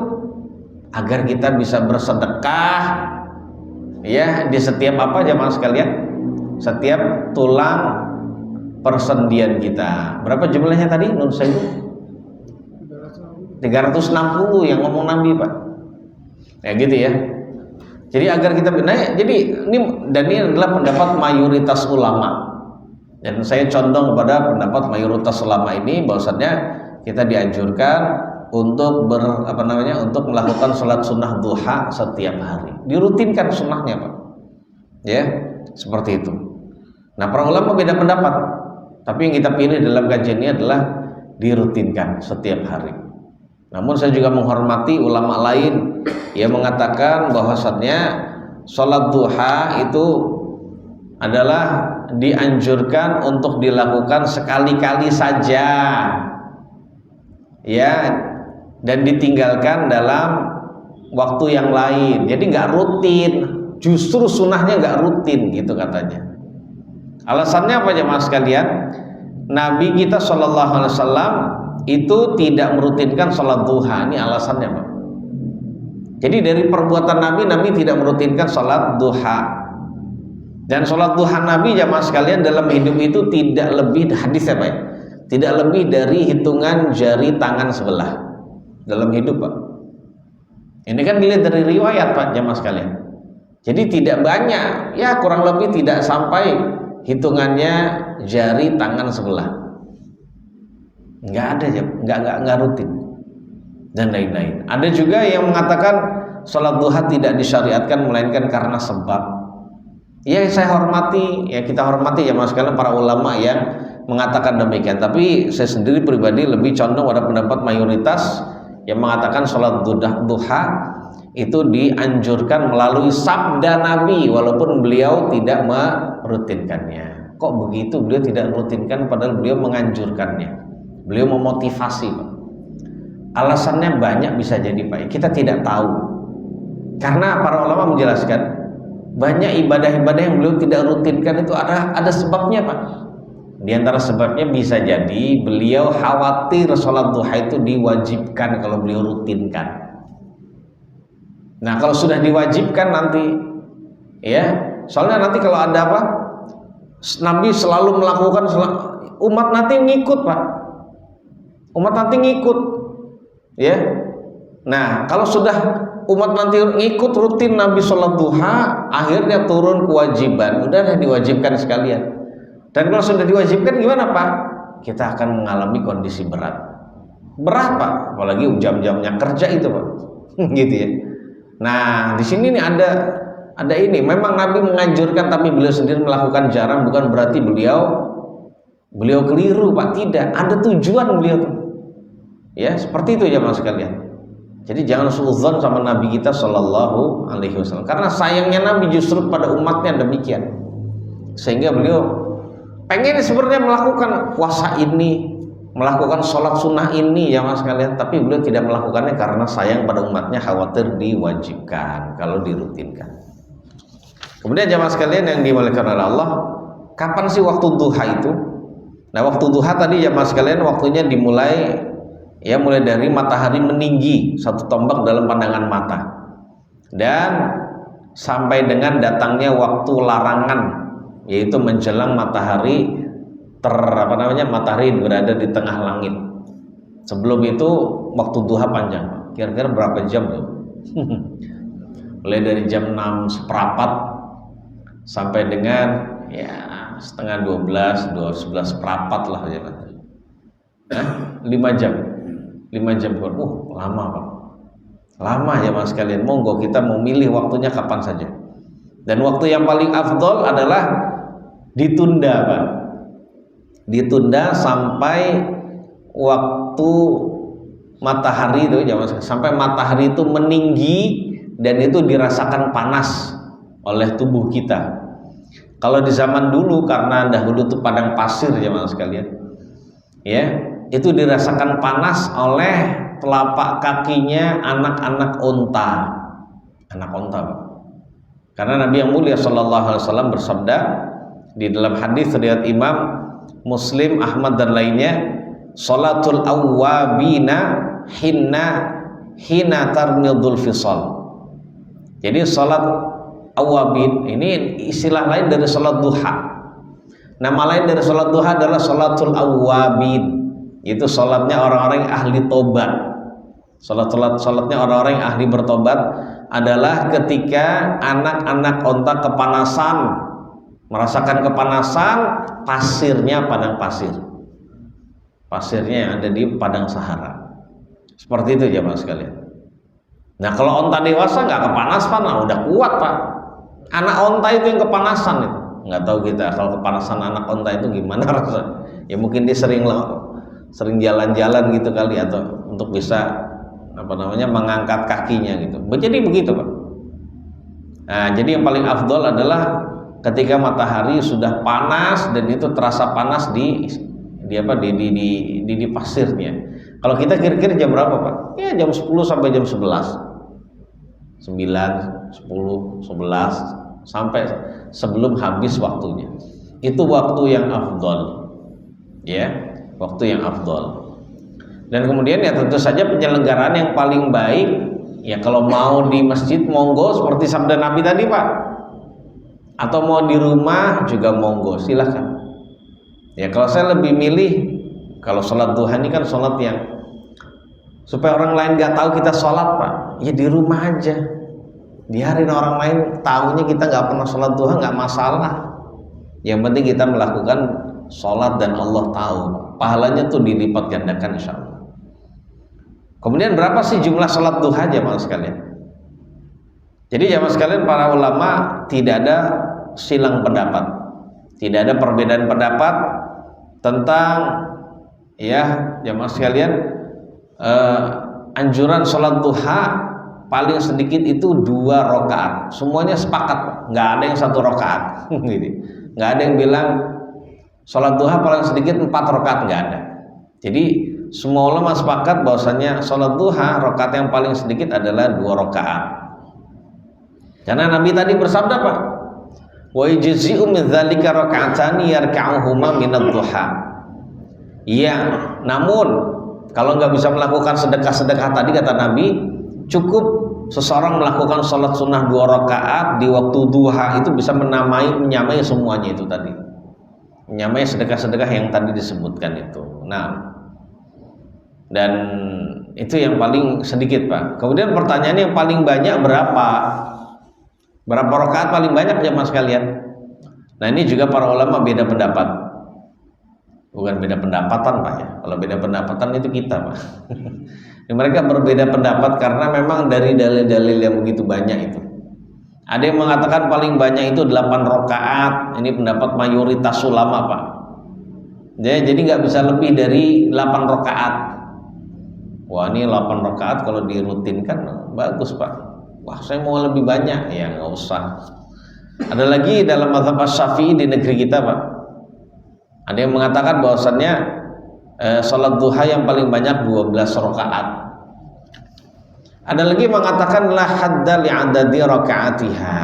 agar kita bisa bersedekah, ya, di setiap apa jamaah sekalian, setiap tulang persendian kita. Berapa jumlahnya tadi Nun Sayyidu? 360 yang ngomong Nabi Pak. Ya gitu ya. Jadi agar kita jadi ini adalah pendapat mayoritas ulama. Dan saya condong kepada pendapat mayoritas ulama ini bahwasannya kita dianjurkan untuk untuk melakukan sholat sunnah duha setiap hari. Dirutinkan sunnahnya Pak. Ya, seperti itu. Nah, para ulama beda pendapat. Tapi yang kita pilih dalam kajian ini adalah dirutinkan setiap hari. Namun saya juga menghormati ulama lain yang mengatakan bahwasannya sholat duha itu adalah dianjurkan untuk dilakukan sekali-kali saja, ya, dan ditinggalkan dalam waktu yang lain. Jadi nggak rutin, justru sunnahnya nggak rutin gitu katanya. Alasannya apa jemaah sekalian? Nabi kita SAW itu tidak merutinkan sholat duha. Ini alasannya Pak. Jadi dari perbuatan Nabi tidak merutinkan sholat duha. Dan sholat duha Nabi jamaah sekalian dalam hidup itu tidak lebih, hadis ya Pak ya, tidak lebih dari hitungan jari tangan sebelah dalam hidup Pak. Ini kan dilihat dari riwayat Pak jamaah sekalian. Jadi tidak banyak, ya kurang lebih tidak sampai hitungannya jari tangan sebelah. Nggak ada, nggak rutin dan lain-lain. Ada juga yang mengatakan sholat duha tidak disyariatkan melainkan karena sebab. Ya saya hormati, ya kita hormati ya mas sekalian para ulama yang mengatakan demikian. Tapi saya sendiri pribadi lebih condong pada pendapat mayoritas yang mengatakan sholat duha itu dianjurkan melalui sabda Nabi walaupun beliau tidak merutinkannya. Kok begitu beliau tidak merutinkan padahal beliau menganjurkannya, beliau memotivasi Pak. Alasannya banyak bisa jadi Pak, kita tidak tahu. Karena para ulama menjelaskan banyak ibadah-ibadah yang beliau tidak rutinkan itu ada sebabnya Pak. Di antara sebabnya bisa jadi beliau khawatir sholat duha itu diwajibkan kalau beliau rutinkan. Nah kalau sudah diwajibkan nanti, ya, soalnya nanti kalau ada apa, Nabi selalu melakukan, umat nanti ngikut Pak. Umat nanti ngikut, ya. Nah kalau sudah umat nanti ngikut rutin Nabi sholat duha, akhirnya turun kewajiban, udah diwajibkan sekalian. Dan kalau sudah diwajibkan gimana Pak? Kita akan mengalami kondisi berat. Berat Pak, apalagi jam-jamnya kerja itu Pak. Gitu ya. Nah, di sini nih ada ini, memang Nabi menganjurkan tapi beliau sendiri melakukan jarang, bukan berarti beliau keliru Pak, tidak. Ada tujuan beliau tuh. Ya, seperti itu ya Mas sekalian. Jadi jangan suudzon sama Nabi kita Shallallahu Alaihi Wasallam, karena sayangnya Nabi justru pada umatnya demikian, sehingga beliau pengen sebenarnya melakukan puasa ini, melakukan sholat sunnah ini ya Mas sekalian, tapi beliau tidak melakukannya karena sayang pada umatnya, khawatir diwajibkan kalau dirutinkan. Kemudian jamaah sekalian yang dimuliakan oleh Allah, kapan sih waktu duha itu? Nah, waktu duha tadi jamaah sekalian waktunya dimulai mulai dari matahari meninggi 1 tombak dalam pandangan mata dan sampai dengan datangnya waktu larangan, yaitu menjelang matahari matahari berada di tengah langit. Sebelum itu waktu duha panjang, kira-kira berapa jam tuh? Mulai dari jam 6:15 sampai dengan setengah 12, 11:15 lah ya. 5 jam. 5 jam lama Pak. Lama ya Mas sekalian. Monggo kita mau milih waktunya kapan saja. Dan waktu yang paling afdol adalah ditunda Pak. Ditunda sampai waktu matahari itu ya Mas, sampai matahari itu meninggi dan itu dirasakan panas oleh tubuh kita. Kalau di zaman dulu, karena dahulu itu padang pasir ya Mas sekalian. Ya, itu dirasakan panas oleh telapak kakinya anak-anak onta, Pak. Karena Nabi yang mulia Shallallahu Alaihi Wasallam bersabda di dalam hadis riwayat Imam Muslim, Ahmad dan lainnya, "Sholatul awwabina hina tarmidul fisal." Jadi sholat awwabin ini istilah lain dari sholat duha. Nama lain dari sholat duha adalah sholatul awwabin. Itu sholatnya orang-orang yang ahli tobat. Sholatnya orang-orang yang ahli bertobat adalah ketika anak-anak onta kepanasan, merasakan kepanasan, pasirnya padang pasir, pasirnya yang ada di padang Sahara. Seperti itu jemaah sekalian. Nah, kalau onta dewasa nggak kepanasan, udah kuat Pak. Anak onta itu yang kepanasan itu. Nggak tahu kita kalau kepanasan anak onta itu gimana rasanya. Ya mungkin dia sering jalan-jalan gitu kali, atau untuk bisa mengangkat kakinya gitu. Jadi begitu Pak. Nah, jadi yang paling afdol adalah ketika matahari sudah panas dan itu terasa panas di pasirnya. Kalau kita kira-kira jam berapa Pak? Ya jam 10 sampai jam 11. 9, 10, 11 sampai sebelum habis waktunya. Itu waktu yang afdol. Ya. Waktu yang afdol. Dan kemudian ya tentu saja penyelenggaraan yang paling baik ya, kalau mau di masjid monggo seperti sabda Nabi tadi Pak, atau mau di rumah juga monggo, silahkan. Ya kalau saya lebih milih, kalau sholat duha ini kan sholat yang supaya orang lain nggak tahu kita sholat Pak, ya di rumah aja, biarin orang lain tahunya kita nggak pernah sholat duha, nggak masalah. Yang penting kita melakukan sholat dan Allah tahu, pahalanya tuh dilipat gandakan insya Allah. Kemudian berapa sih jumlah sholat duha jamaah sekalian? Jadi jamaah sekalian, para ulama tidak ada silang pendapat, tidak ada perbedaan pendapat tentang jamaah sekalian, anjuran sholat duha paling sedikit itu 2 rakaat. Semuanya sepakat, nggak ada yang 1 rakaat. Nggak ada yang bilang sholat duha paling sedikit 4 rakaat, nggak ada. Jadi semua ulama sepakat bahwasanya sholat duha rakaat yang paling sedikit adalah 2 rakaat. Karena Nabi tadi bersabda Pak, wa yajzi'u min dzalika raka'atani yarka'uhuma minad duha. Iya, namun kalau nggak bisa melakukan sedekah-sedekah tadi kata Nabi, cukup seseorang melakukan sholat sunnah 2 rakaat di waktu duha, itu bisa menyamai semuanya itu tadi, menyamai sedekah-sedekah yang tadi disebutkan itu. Nah, dan itu yang paling sedikit Pak. Kemudian pertanyaannya yang paling banyak berapa rakaat paling banyak jemaah sekalian? Nah, ini juga para ulama beda pendapat. Bukan beda pendapatan Pak ya. Kalau beda pendapatan itu kita Pak. Mereka berbeda pendapat karena memang dari dalil-dalil yang begitu banyak itu. Ada yang mengatakan paling banyak itu 8 rakaat. Ini pendapat mayoritas ulama Pak. Jadi nggak bisa lebih dari 8 rakaat. Wah ini 8 rakaat kalau dirutinkan bagus Pak. Wah saya mau lebih banyak. Ya nggak usah. Ada lagi dalam mazhab Syafi'i di negeri kita Pak. Ada yang mengatakan bahwasannya sholat duha yang paling banyak 12 rakaat. Ada lagi yang mengatakan la hadda li'adadi rakaatiha.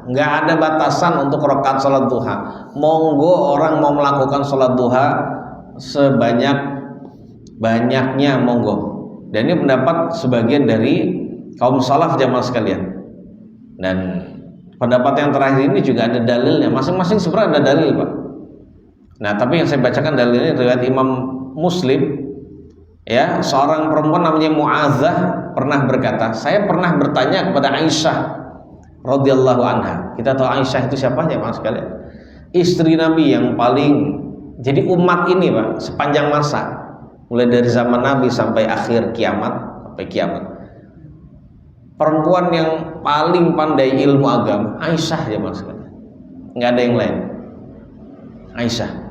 Nggak ada batasan untuk rakaat sholat duha. Monggo orang mau melakukan sholat duha sebanyak-banyaknya monggo. Dan ini pendapat sebagian dari kaum salaf jamaah sekalian. Dan pendapat yang terakhir ini juga ada dalilnya. Masing-masing sebenarnya ada dalil Pak. Nah tapi yang saya bacakan dalilnya riwayat Imam Muslim. Ya, seorang perempuan namanya Mu'adzah pernah berkata, saya pernah bertanya kepada Aisyah radhiyallahu anha. Kita tahu Aisyah itu siapa ya Mas sekalian? Istri Nabi yang paling jadi umat ini Pak sepanjang masa, mulai dari zaman Nabi sampai akhir kiamat, sampai kiamat. Perempuan yang paling pandai ilmu agama Aisyah ya Mas sekalian. Nggak ada yang lain. Aisyah.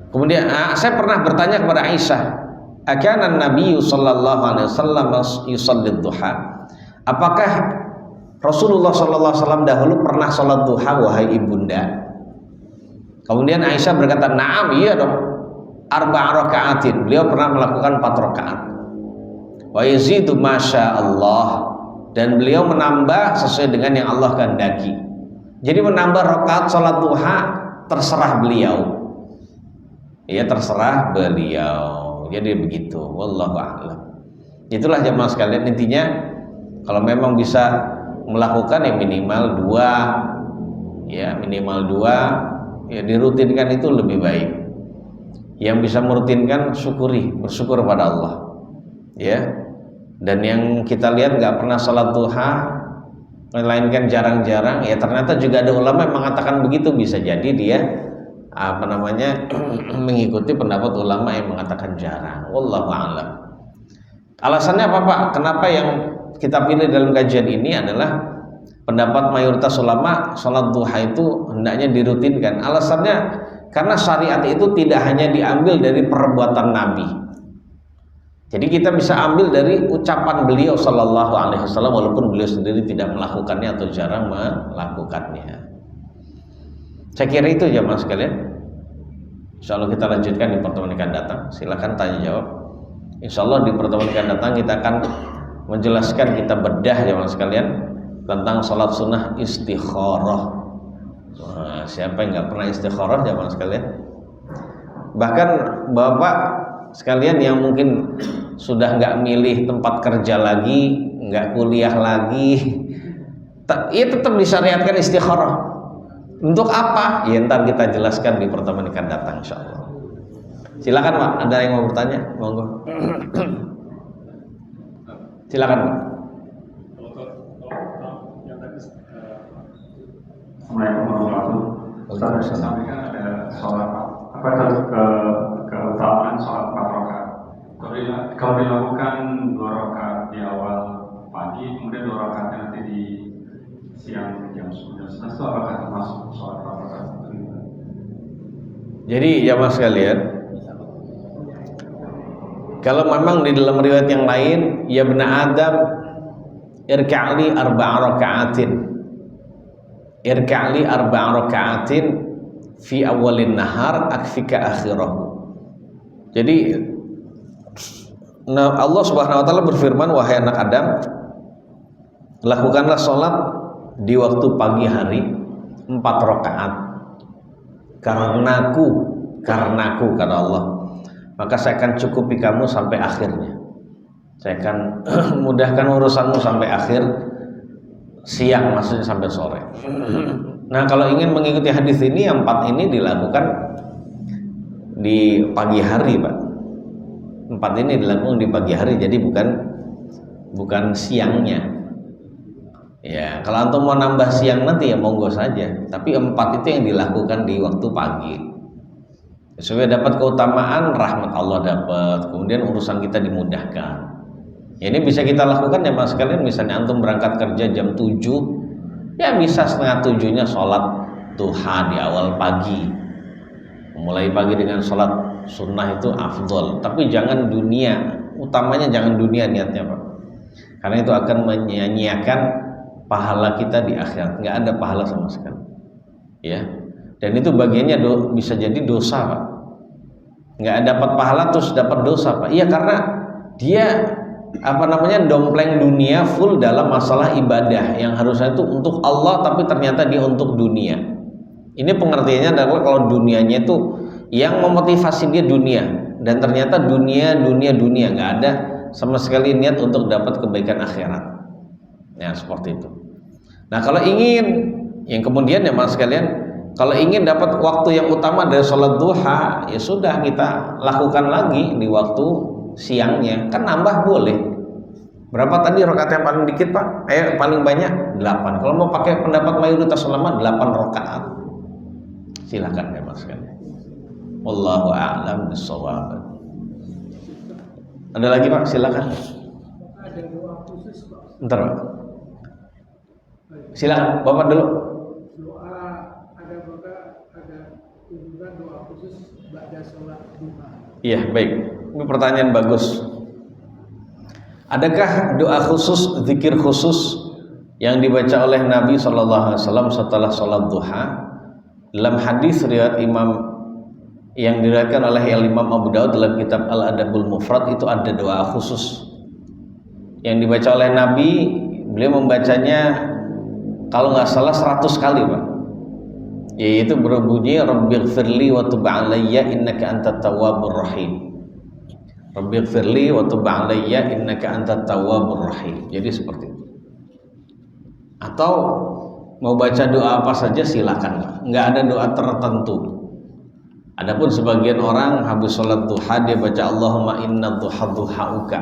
Kemudian saya pernah bertanya kepada Aisyah, "Akana Nabi sallallahu alaihi wasallam yusalli duha?" Apakah Rasulullah sallallahu alaihi wasallam dahulu pernah salat duha wahai ibunda? Kemudian Aisyah berkata, "Na'am, iya dong. Arba'a raka'atin." Beliau pernah melakukan 4 rakaat. Wa yazidu masya Allah, dan beliau menambah sesuai dengan yang Allah kehendaki. Jadi menambah rakaat salat duha terserah beliau. Ya terserah beliau. Jadi begitu. Wallahu a'lam. Itulah jamaah sekalian, intinya kalau memang bisa melakukan ya minimal 2, ya minimal 2, ya dirutinkan itu lebih baik. Yang bisa merutinkan syukuri, bersyukur pada Allah. Ya. Dan yang kita lihat nggak pernah sholat duha, melainkan jarang-jarang, ya ternyata juga ada ulama yang mengatakan begitu. Bisa jadi dia mengikuti pendapat ulama yang mengatakan jarang. Wallahu a'lam. Alasannya apa Pak? Kenapa yang kita pilih dalam kajian ini adalah pendapat mayoritas ulama sholat duha itu hendaknya dirutinkan. Alasannya karena syariat itu tidak hanya diambil dari perbuatan Nabi. Jadi kita bisa ambil dari ucapan beliau sallallahu alaihi wasallam walaupun beliau sendiri tidak melakukannya atau jarang melakukannya. Saya kira itu jamaah sekalian. Insyaallah kita lanjutkan di pertemuan yang akan datang. Silakan tanya jawab. Insyaallah di pertemuan yang akan datang kita akan menjelaskan, kita bedah jamaah sekalian tentang sholat sunnah istikharah. Nah, siapa yang nggak pernah istikharah jamaah sekalian? Bahkan bapak sekalian yang mungkin sudah nggak milih tempat kerja lagi, nggak kuliah lagi, ya tetap disyariatkan istikharah. Untuk apa? Ya ntar kita jelaskan di pertemuan yang akan datang insyaallah. Silakan Pak, ada yang mau bertanya? Monggo. Silakan Pak. Assalamualaikum warahmatullahi wabarakatuh. Ustaz sampaikan ada sholat apa keutamaan sholat 4 rakaat. Kalau dilakukan 2 rakaat di awal pagi, kemudian 2 rakaatnya nanti di siang jam 9 itu apakah termasuk sholat 4 rakaat? Jadi jamaah sekalian, kalau memang di dalam riwayat yang lain, ya bani Adam irka'li 4 raka'atin. Irka'li 4 raka'atin fi awalin nahar akfika akhirahu. Jadi Allah Subhanahu wa taala berfirman, wahai anak Adam, lakukanlah sholat di waktu pagi hari 4 rakaat. Karenaku kata Allah, maka saya akan cukupi kamu sampai akhirnya. Saya akan mudahkan urusanmu sampai akhir siang, maksudnya sampai sore. Nah kalau ingin mengikuti hadis ini, yang 4 ini dilakukan di pagi hari Pak. 4 ini dilakukan di pagi hari, jadi bukan siangnya. Ya kalau antum mau nambah siang nanti ya monggo saja, tapi 4 itu yang dilakukan di waktu pagi. Supaya dapat keutamaan, rahmat Allah dapat, kemudian urusan kita dimudahkan. Ya, ini bisa kita lakukan ya mas sekalian. Misalnya antum berangkat kerja jam 7, ya bisa setengah 7-nya sholat duha di awal pagi. Mulai pagi dengan sholat sunnah itu afdol. Tapi jangan dunia, utamanya jangan dunia niatnya Pak. Karena itu akan menyia-nyiakan pahala kita di akhirat. Nggak ada pahala sama sekali. Ya. Dan itu bagiannya bisa jadi dosa Pak. Nggak dapat pahala terus dapat dosa Pak. Iya, karena dia dompleng dunia full dalam masalah ibadah yang harusnya itu untuk Allah, tapi ternyata dia untuk dunia. Ini pengertiannya adalah kalau dunianya itu yang memotivasi dia dunia, dan ternyata dunia nggak ada sama sekali niat untuk dapat kebaikan akhirat. Ya seperti itu. Nah kalau ingin yang kemudian ya mas sekalian, kalau ingin dapat waktu yang utama dari sholat duha, ya sudah kita lakukan lagi di waktu siangnya, kan nambah boleh. Berapa tadi rakaat yang paling dikit Pak? Paling banyak 8. Kalau mau pakai pendapat mayoritas ulama 8 rakaat. Silakan ya mas sekalian. Wallahu a'lam bishawab. Ada lagi Pak? Silakan. Ada doa khusus Pak. Bentar Pak. Silakan Bapak dulu. Doa ada kunjungan doa khusus ba'da sholat duha. Iya baik. Ini pertanyaan bagus. Adakah doa khusus, zikir khusus yang dibaca oleh Nabi SAW setelah sholat duha? Dalam hadis riwayat yang diriwayatkan oleh Imam Abu Daud dalam kitab Al-Adabul Mufrad, itu ada doa khusus yang dibaca oleh Nabi. Beliau membacanya kalau nggak salah 100 kali Pak, yaitu berbunyi Rabbighfirli wa tub 'alayya innaka antat tawwabur rahim. Rabbighfirli wa tub 'alayya innaka antat tawwabur rahim. Jadi seperti itu. Atau mau baca doa apa saja silakan, nggak ada doa tertentu. Adapun sebagian orang habis sholat duha dia baca Allahumma inna duha duhauka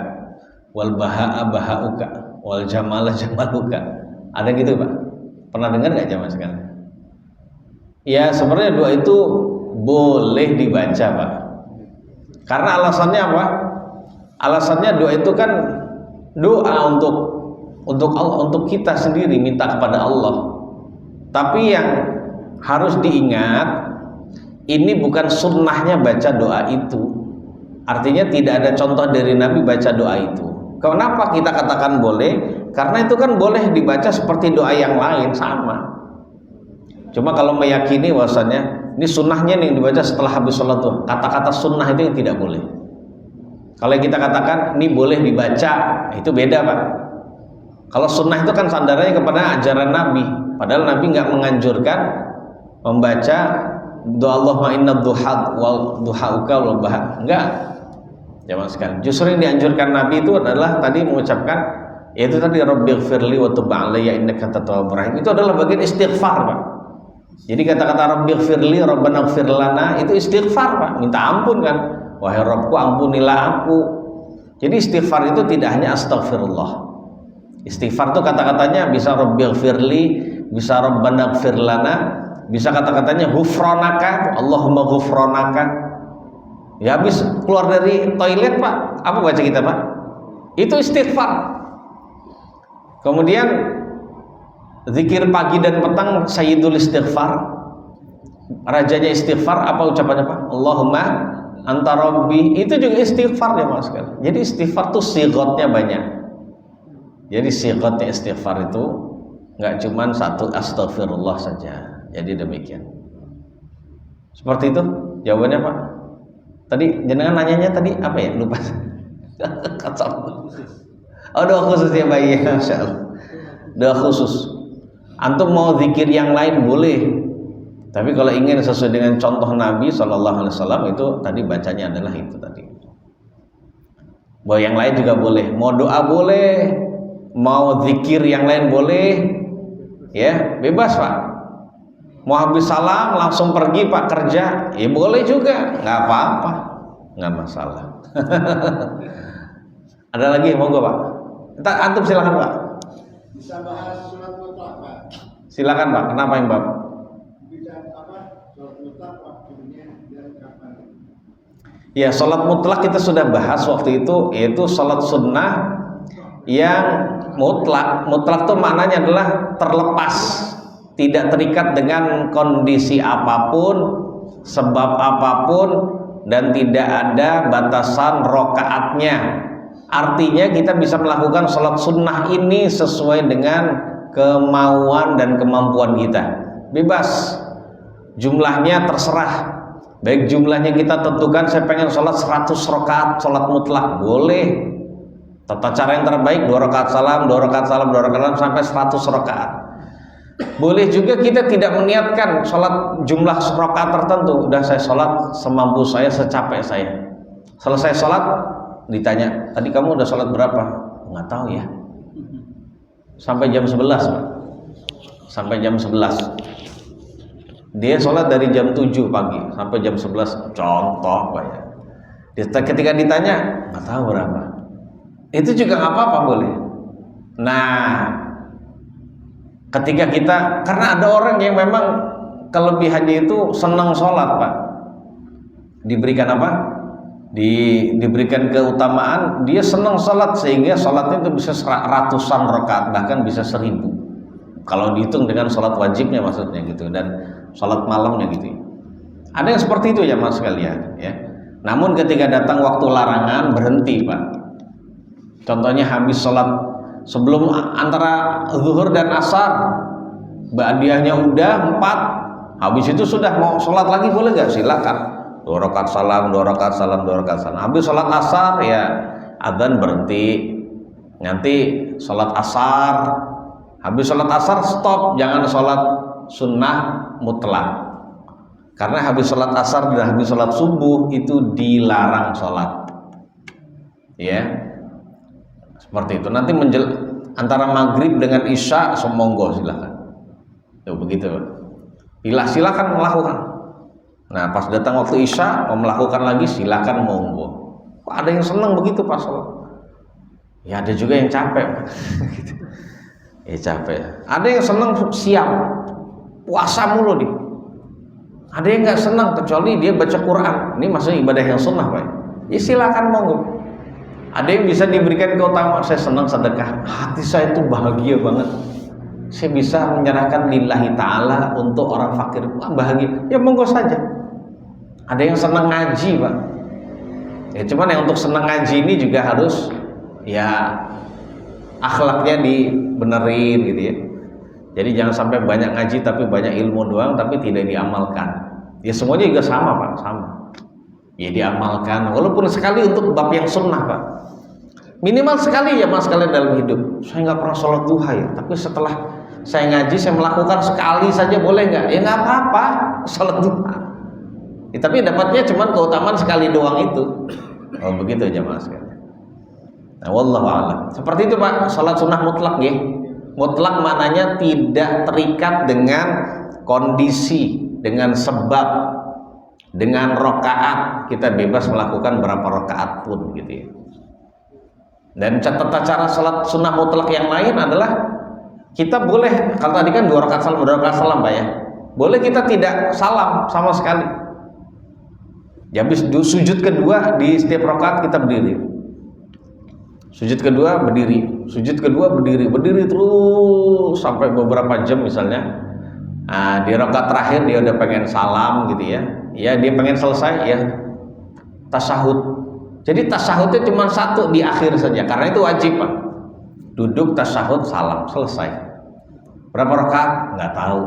wal baha'a bahauka wal jamala jamaluka. Ada gitu Pak? Pernah dengar nggak zaman sekarang? Ya sebenarnya doa itu boleh dibaca Pak. Karena alasannya apa? Alasannya doa itu kan doa untuk Allah, untuk kita sendiri, minta kepada Allah. Tapi yang harus diingat, ini bukan sunnahnya baca doa itu. Artinya tidak ada contoh dari Nabi baca doa itu. Kenapa kita katakan boleh? Karena itu kan boleh dibaca seperti doa yang lain, sama. Cuma kalau meyakini bahwasanya ini sunnahnya nih dibaca setelah habis sholat tuh, kata-kata sunnah itu yang tidak boleh. Kalau kita katakan ini boleh dibaca, itu beda Pak. Kalau sunnah itu kan sandarannya kepada ajaran Nabi, padahal Nabi nggak menganjurkan membaca doa Allahumma inna duhauka wal baha, enggak. Jangan sekali. Justru yang dianjurkan Nabi itu adalah tadi mengucapkan, yaitu tadi Rabbighfirli wa tub 'alayya innaka antat tawwabur rahim. Itu adalah bagian istighfar Pak. Jadi kata-kata Rabbighfirli, Rabbana ighfir lana itu istighfar Pak, minta ampun kan. Wahai Rabbku ampunilah aku. Jadi istighfar itu tidak hanya astagfirullah. Istighfar itu kata-katanya bisa Rabbighfirli, bisa Rabbana ighfir lana, bisa kata-katanya ghufranaka, Allahumma ghufranaka. Ya habis keluar dari toilet Pak, apa baca kita Pak? Itu istighfar. Kemudian zikir pagi dan petang sayyidul istighfar, rajanya istighfar, apa ucapannya Pak? Allahumma anta rabbi, itu juga istighfar ya Mas. Jadi istighfar tuh sigotnya banyak. Jadi sigotnya istighfar itu nggak cuma satu astagfirullah saja. Jadi demikian. Seperti itu jawabannya Pak. Tadi jenengan nanyanya tadi apa ya? Lupa. Oh doa khusus ya Pak, ya Masya Allah. Doa khusus. Antum mau zikir yang lain boleh, tapi kalau ingin sesuai dengan contoh Nabi SAW itu tadi bacanya adalah itu tadi. Bahwa yang lain juga boleh. Mau doa boleh, mau zikir yang lain boleh, ya bebas Pak. Mau habis salam langsung pergi Pak kerja, ya boleh juga, nggak apa-apa, nggak masalah. Ada lagi monggo Pak. Antum silakan Pak. Bisa bahas surat mutlak Pak. Silakan Pak. Kenapa yang Bapak? Bisa apa? Surat mutlak waktunya dan kapan? Ya, sholat mutlak kita sudah bahas waktu itu, yaitu sholat sunnah yang mutlak. Mutlak itu maknanya adalah terlepas, tidak terikat dengan kondisi apapun, sebab apapun, dan tidak ada batasan rokaatnya. Artinya kita bisa melakukan sholat sunnah ini sesuai dengan kemauan dan kemampuan kita, bebas. Jumlahnya terserah. Baik jumlahnya kita tentukan, saya pengen sholat 100 rakaat sholat mutlak, boleh. Tata cara yang terbaik 2 rakaat salam, 2 rakaat salam, 2 rakaat salam sampai 100 rakaat. Boleh juga kita tidak meniatkan sholat jumlah rakaat tertentu. Udah saya sholat semampu saya, secapek saya. Selesai sholat ditanya, tadi kamu udah sholat berapa? Nggak tahu ya. Sampai jam 11 Pak. Sampai jam 11. Dia sholat dari jam 7 pagi sampai jam 11, contoh Pak ya. Ketika ditanya, nggak tahu berapa. Itu juga nggak apa-apa, boleh. Nah, ketika kita, karena ada orang yang memang kelebihannya itu senang sholat Pak, diberikan apa? Diberikan keutamaan, dia senang sholat sehingga sholatnya itu bisa ratusan rakaat, bahkan bisa 1000 kalau dihitung dengan sholat wajibnya maksudnya gitu, dan sholat malamnya gitu. Ada yang seperti itu ya mas sekalian ya. Namun ketika datang waktu larangan, berhenti Pak. Contohnya habis sholat, sebelum antara zuhur dan asar, ba'diyahnya udah 4, habis itu sudah mau sholat lagi, boleh nggak? Silakan. 2 rakaat salam, 2 rakaat salam, 2 rakaat salam. Habis sholat asar ya adzan berhenti. Nanti sholat asar, habis sholat asar stop, jangan sholat sunnah mutlak. Karena habis sholat asar dan habis sholat subuh itu dilarang sholat. Ya, seperti itu. Nanti antara maghrib dengan isya, monggo silakan. Tuh begitu. Bila silakan melakukan. Nah pas datang waktu isya mau melakukan lagi, silakan monggo. Ada yang senang begitu pas sholat. Ya ada juga yang capek. Ya capek. Ada yang senang siap, puasa mulu nih. Ada yang nggak senang kecuali dia baca Quran. Ini maksudnya ibadah yang sunnah Pak. Ya silakan monggo. Ada yang bisa diberikan keutamaan, saya senang sedekah, hati saya itu bahagia banget, saya bisa menyerahkan lillahi ta'ala untuk orang fakir, bahagia, ya monggo saja. Ada yang senang ngaji Pak, ya cuman yang untuk senang ngaji ini juga harus ya akhlaknya dibenerin gitu ya. Jadi jangan sampai banyak ngaji tapi banyak ilmu doang tapi tidak diamalkan. Ya semuanya juga sama Pak, sama. Ya diamalkan, walaupun sekali untuk bab yang sunnah Pak. Minimal sekali ya mas kalian dalam hidup. Saya nggak pernah sholat duha ya, tapi setelah saya ngaji saya melakukan sekali saja, boleh nggak? Ya nggak apa-apa, sholat duha. Ya, tapi dapatnya cuma keutamaan sekali doang itu. Oh begitu aja mas. Nah, wallahu a'lam. Seperti itu Pak, sholat sunnah mutlak ya. Mutlak maknanya tidak terikat dengan kondisi, dengan sebab, dengan rokaat. Kita bebas melakukan berapa rokaat pun gitu ya. Dan tata cara sholat sunnah mutlak yang lain adalah kita boleh, kalau tadi kan 2 rakaat salam, 2 rakaat salam Pak ya, boleh kita tidak salam sama sekali. Ya, habis sujud kedua di setiap rakaat kita berdiri, sujud kedua berdiri, sujud kedua berdiri, berdiri terus sampai beberapa jam misalnya. Nah, di rakaat terakhir dia udah pengen salam gitu ya, ya dia pengen selesai ya tasyahud. Jadi tasyahudnya cuma 1 di akhir saja, karena itu wajib Pak. Duduk tasyahud salam selesai. Berapa rakaat? Nggak tahu.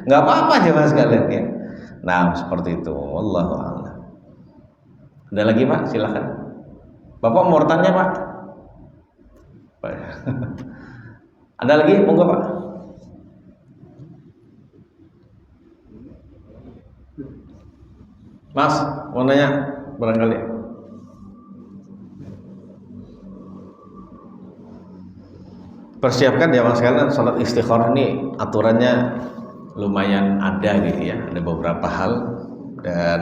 Nggak apa-apa aja mas kalian ya. Nah seperti itu. Wallahu a'lam. Ada lagi Pak? Silakan. Bapak mau bertanya Pak? Ada lagi? Monggo Pak. Mas mau nanya barangkali. Persiapkan ya mas sekalian, sholat istikharah ini aturannya lumayan ada gitu ya, ada beberapa hal. Dan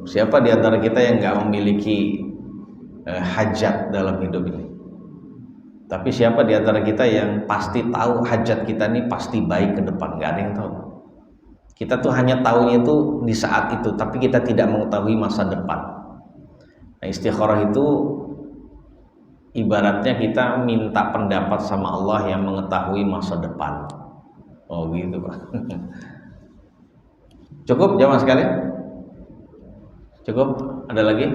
siapa di antara kita yang nggak memiliki hajat dalam hidup ini? Tapi siapa di antara kita yang pasti tahu hajat kita ini pasti baik ke depan? Nggak ada yang tahu. Kita tuh hanya tahunya itu di saat itu, tapi kita tidak mengetahui masa depan. Nah, istikharah itu ibaratnya kita minta pendapat sama Allah yang mengetahui masa depan. Oh gitu Pak. Cukup jamaah sekalian? Cukup? Ada lagi?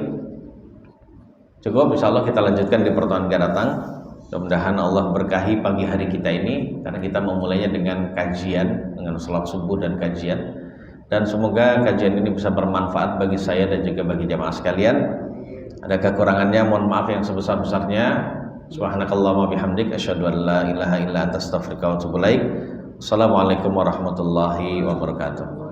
Cukup, insya Allah kita lanjutkan di pertemuan akan datang. Mudah-mudahan Allah berkahi pagi hari kita ini, karena kita memulainya dengan kajian, dengan sholat subuh dan kajian. Dan semoga kajian ini bisa bermanfaat bagi saya dan juga bagi jamaah sekalian. Ada kekurangannya, mohon maaf yang sebesar-besarnya. Subhanakallahumma bihamdik, asyhadu an la ilaha illa anta astaghfiruka wa atubu ilaik. Assalamualaikum warahmatullahi wabarakatuh.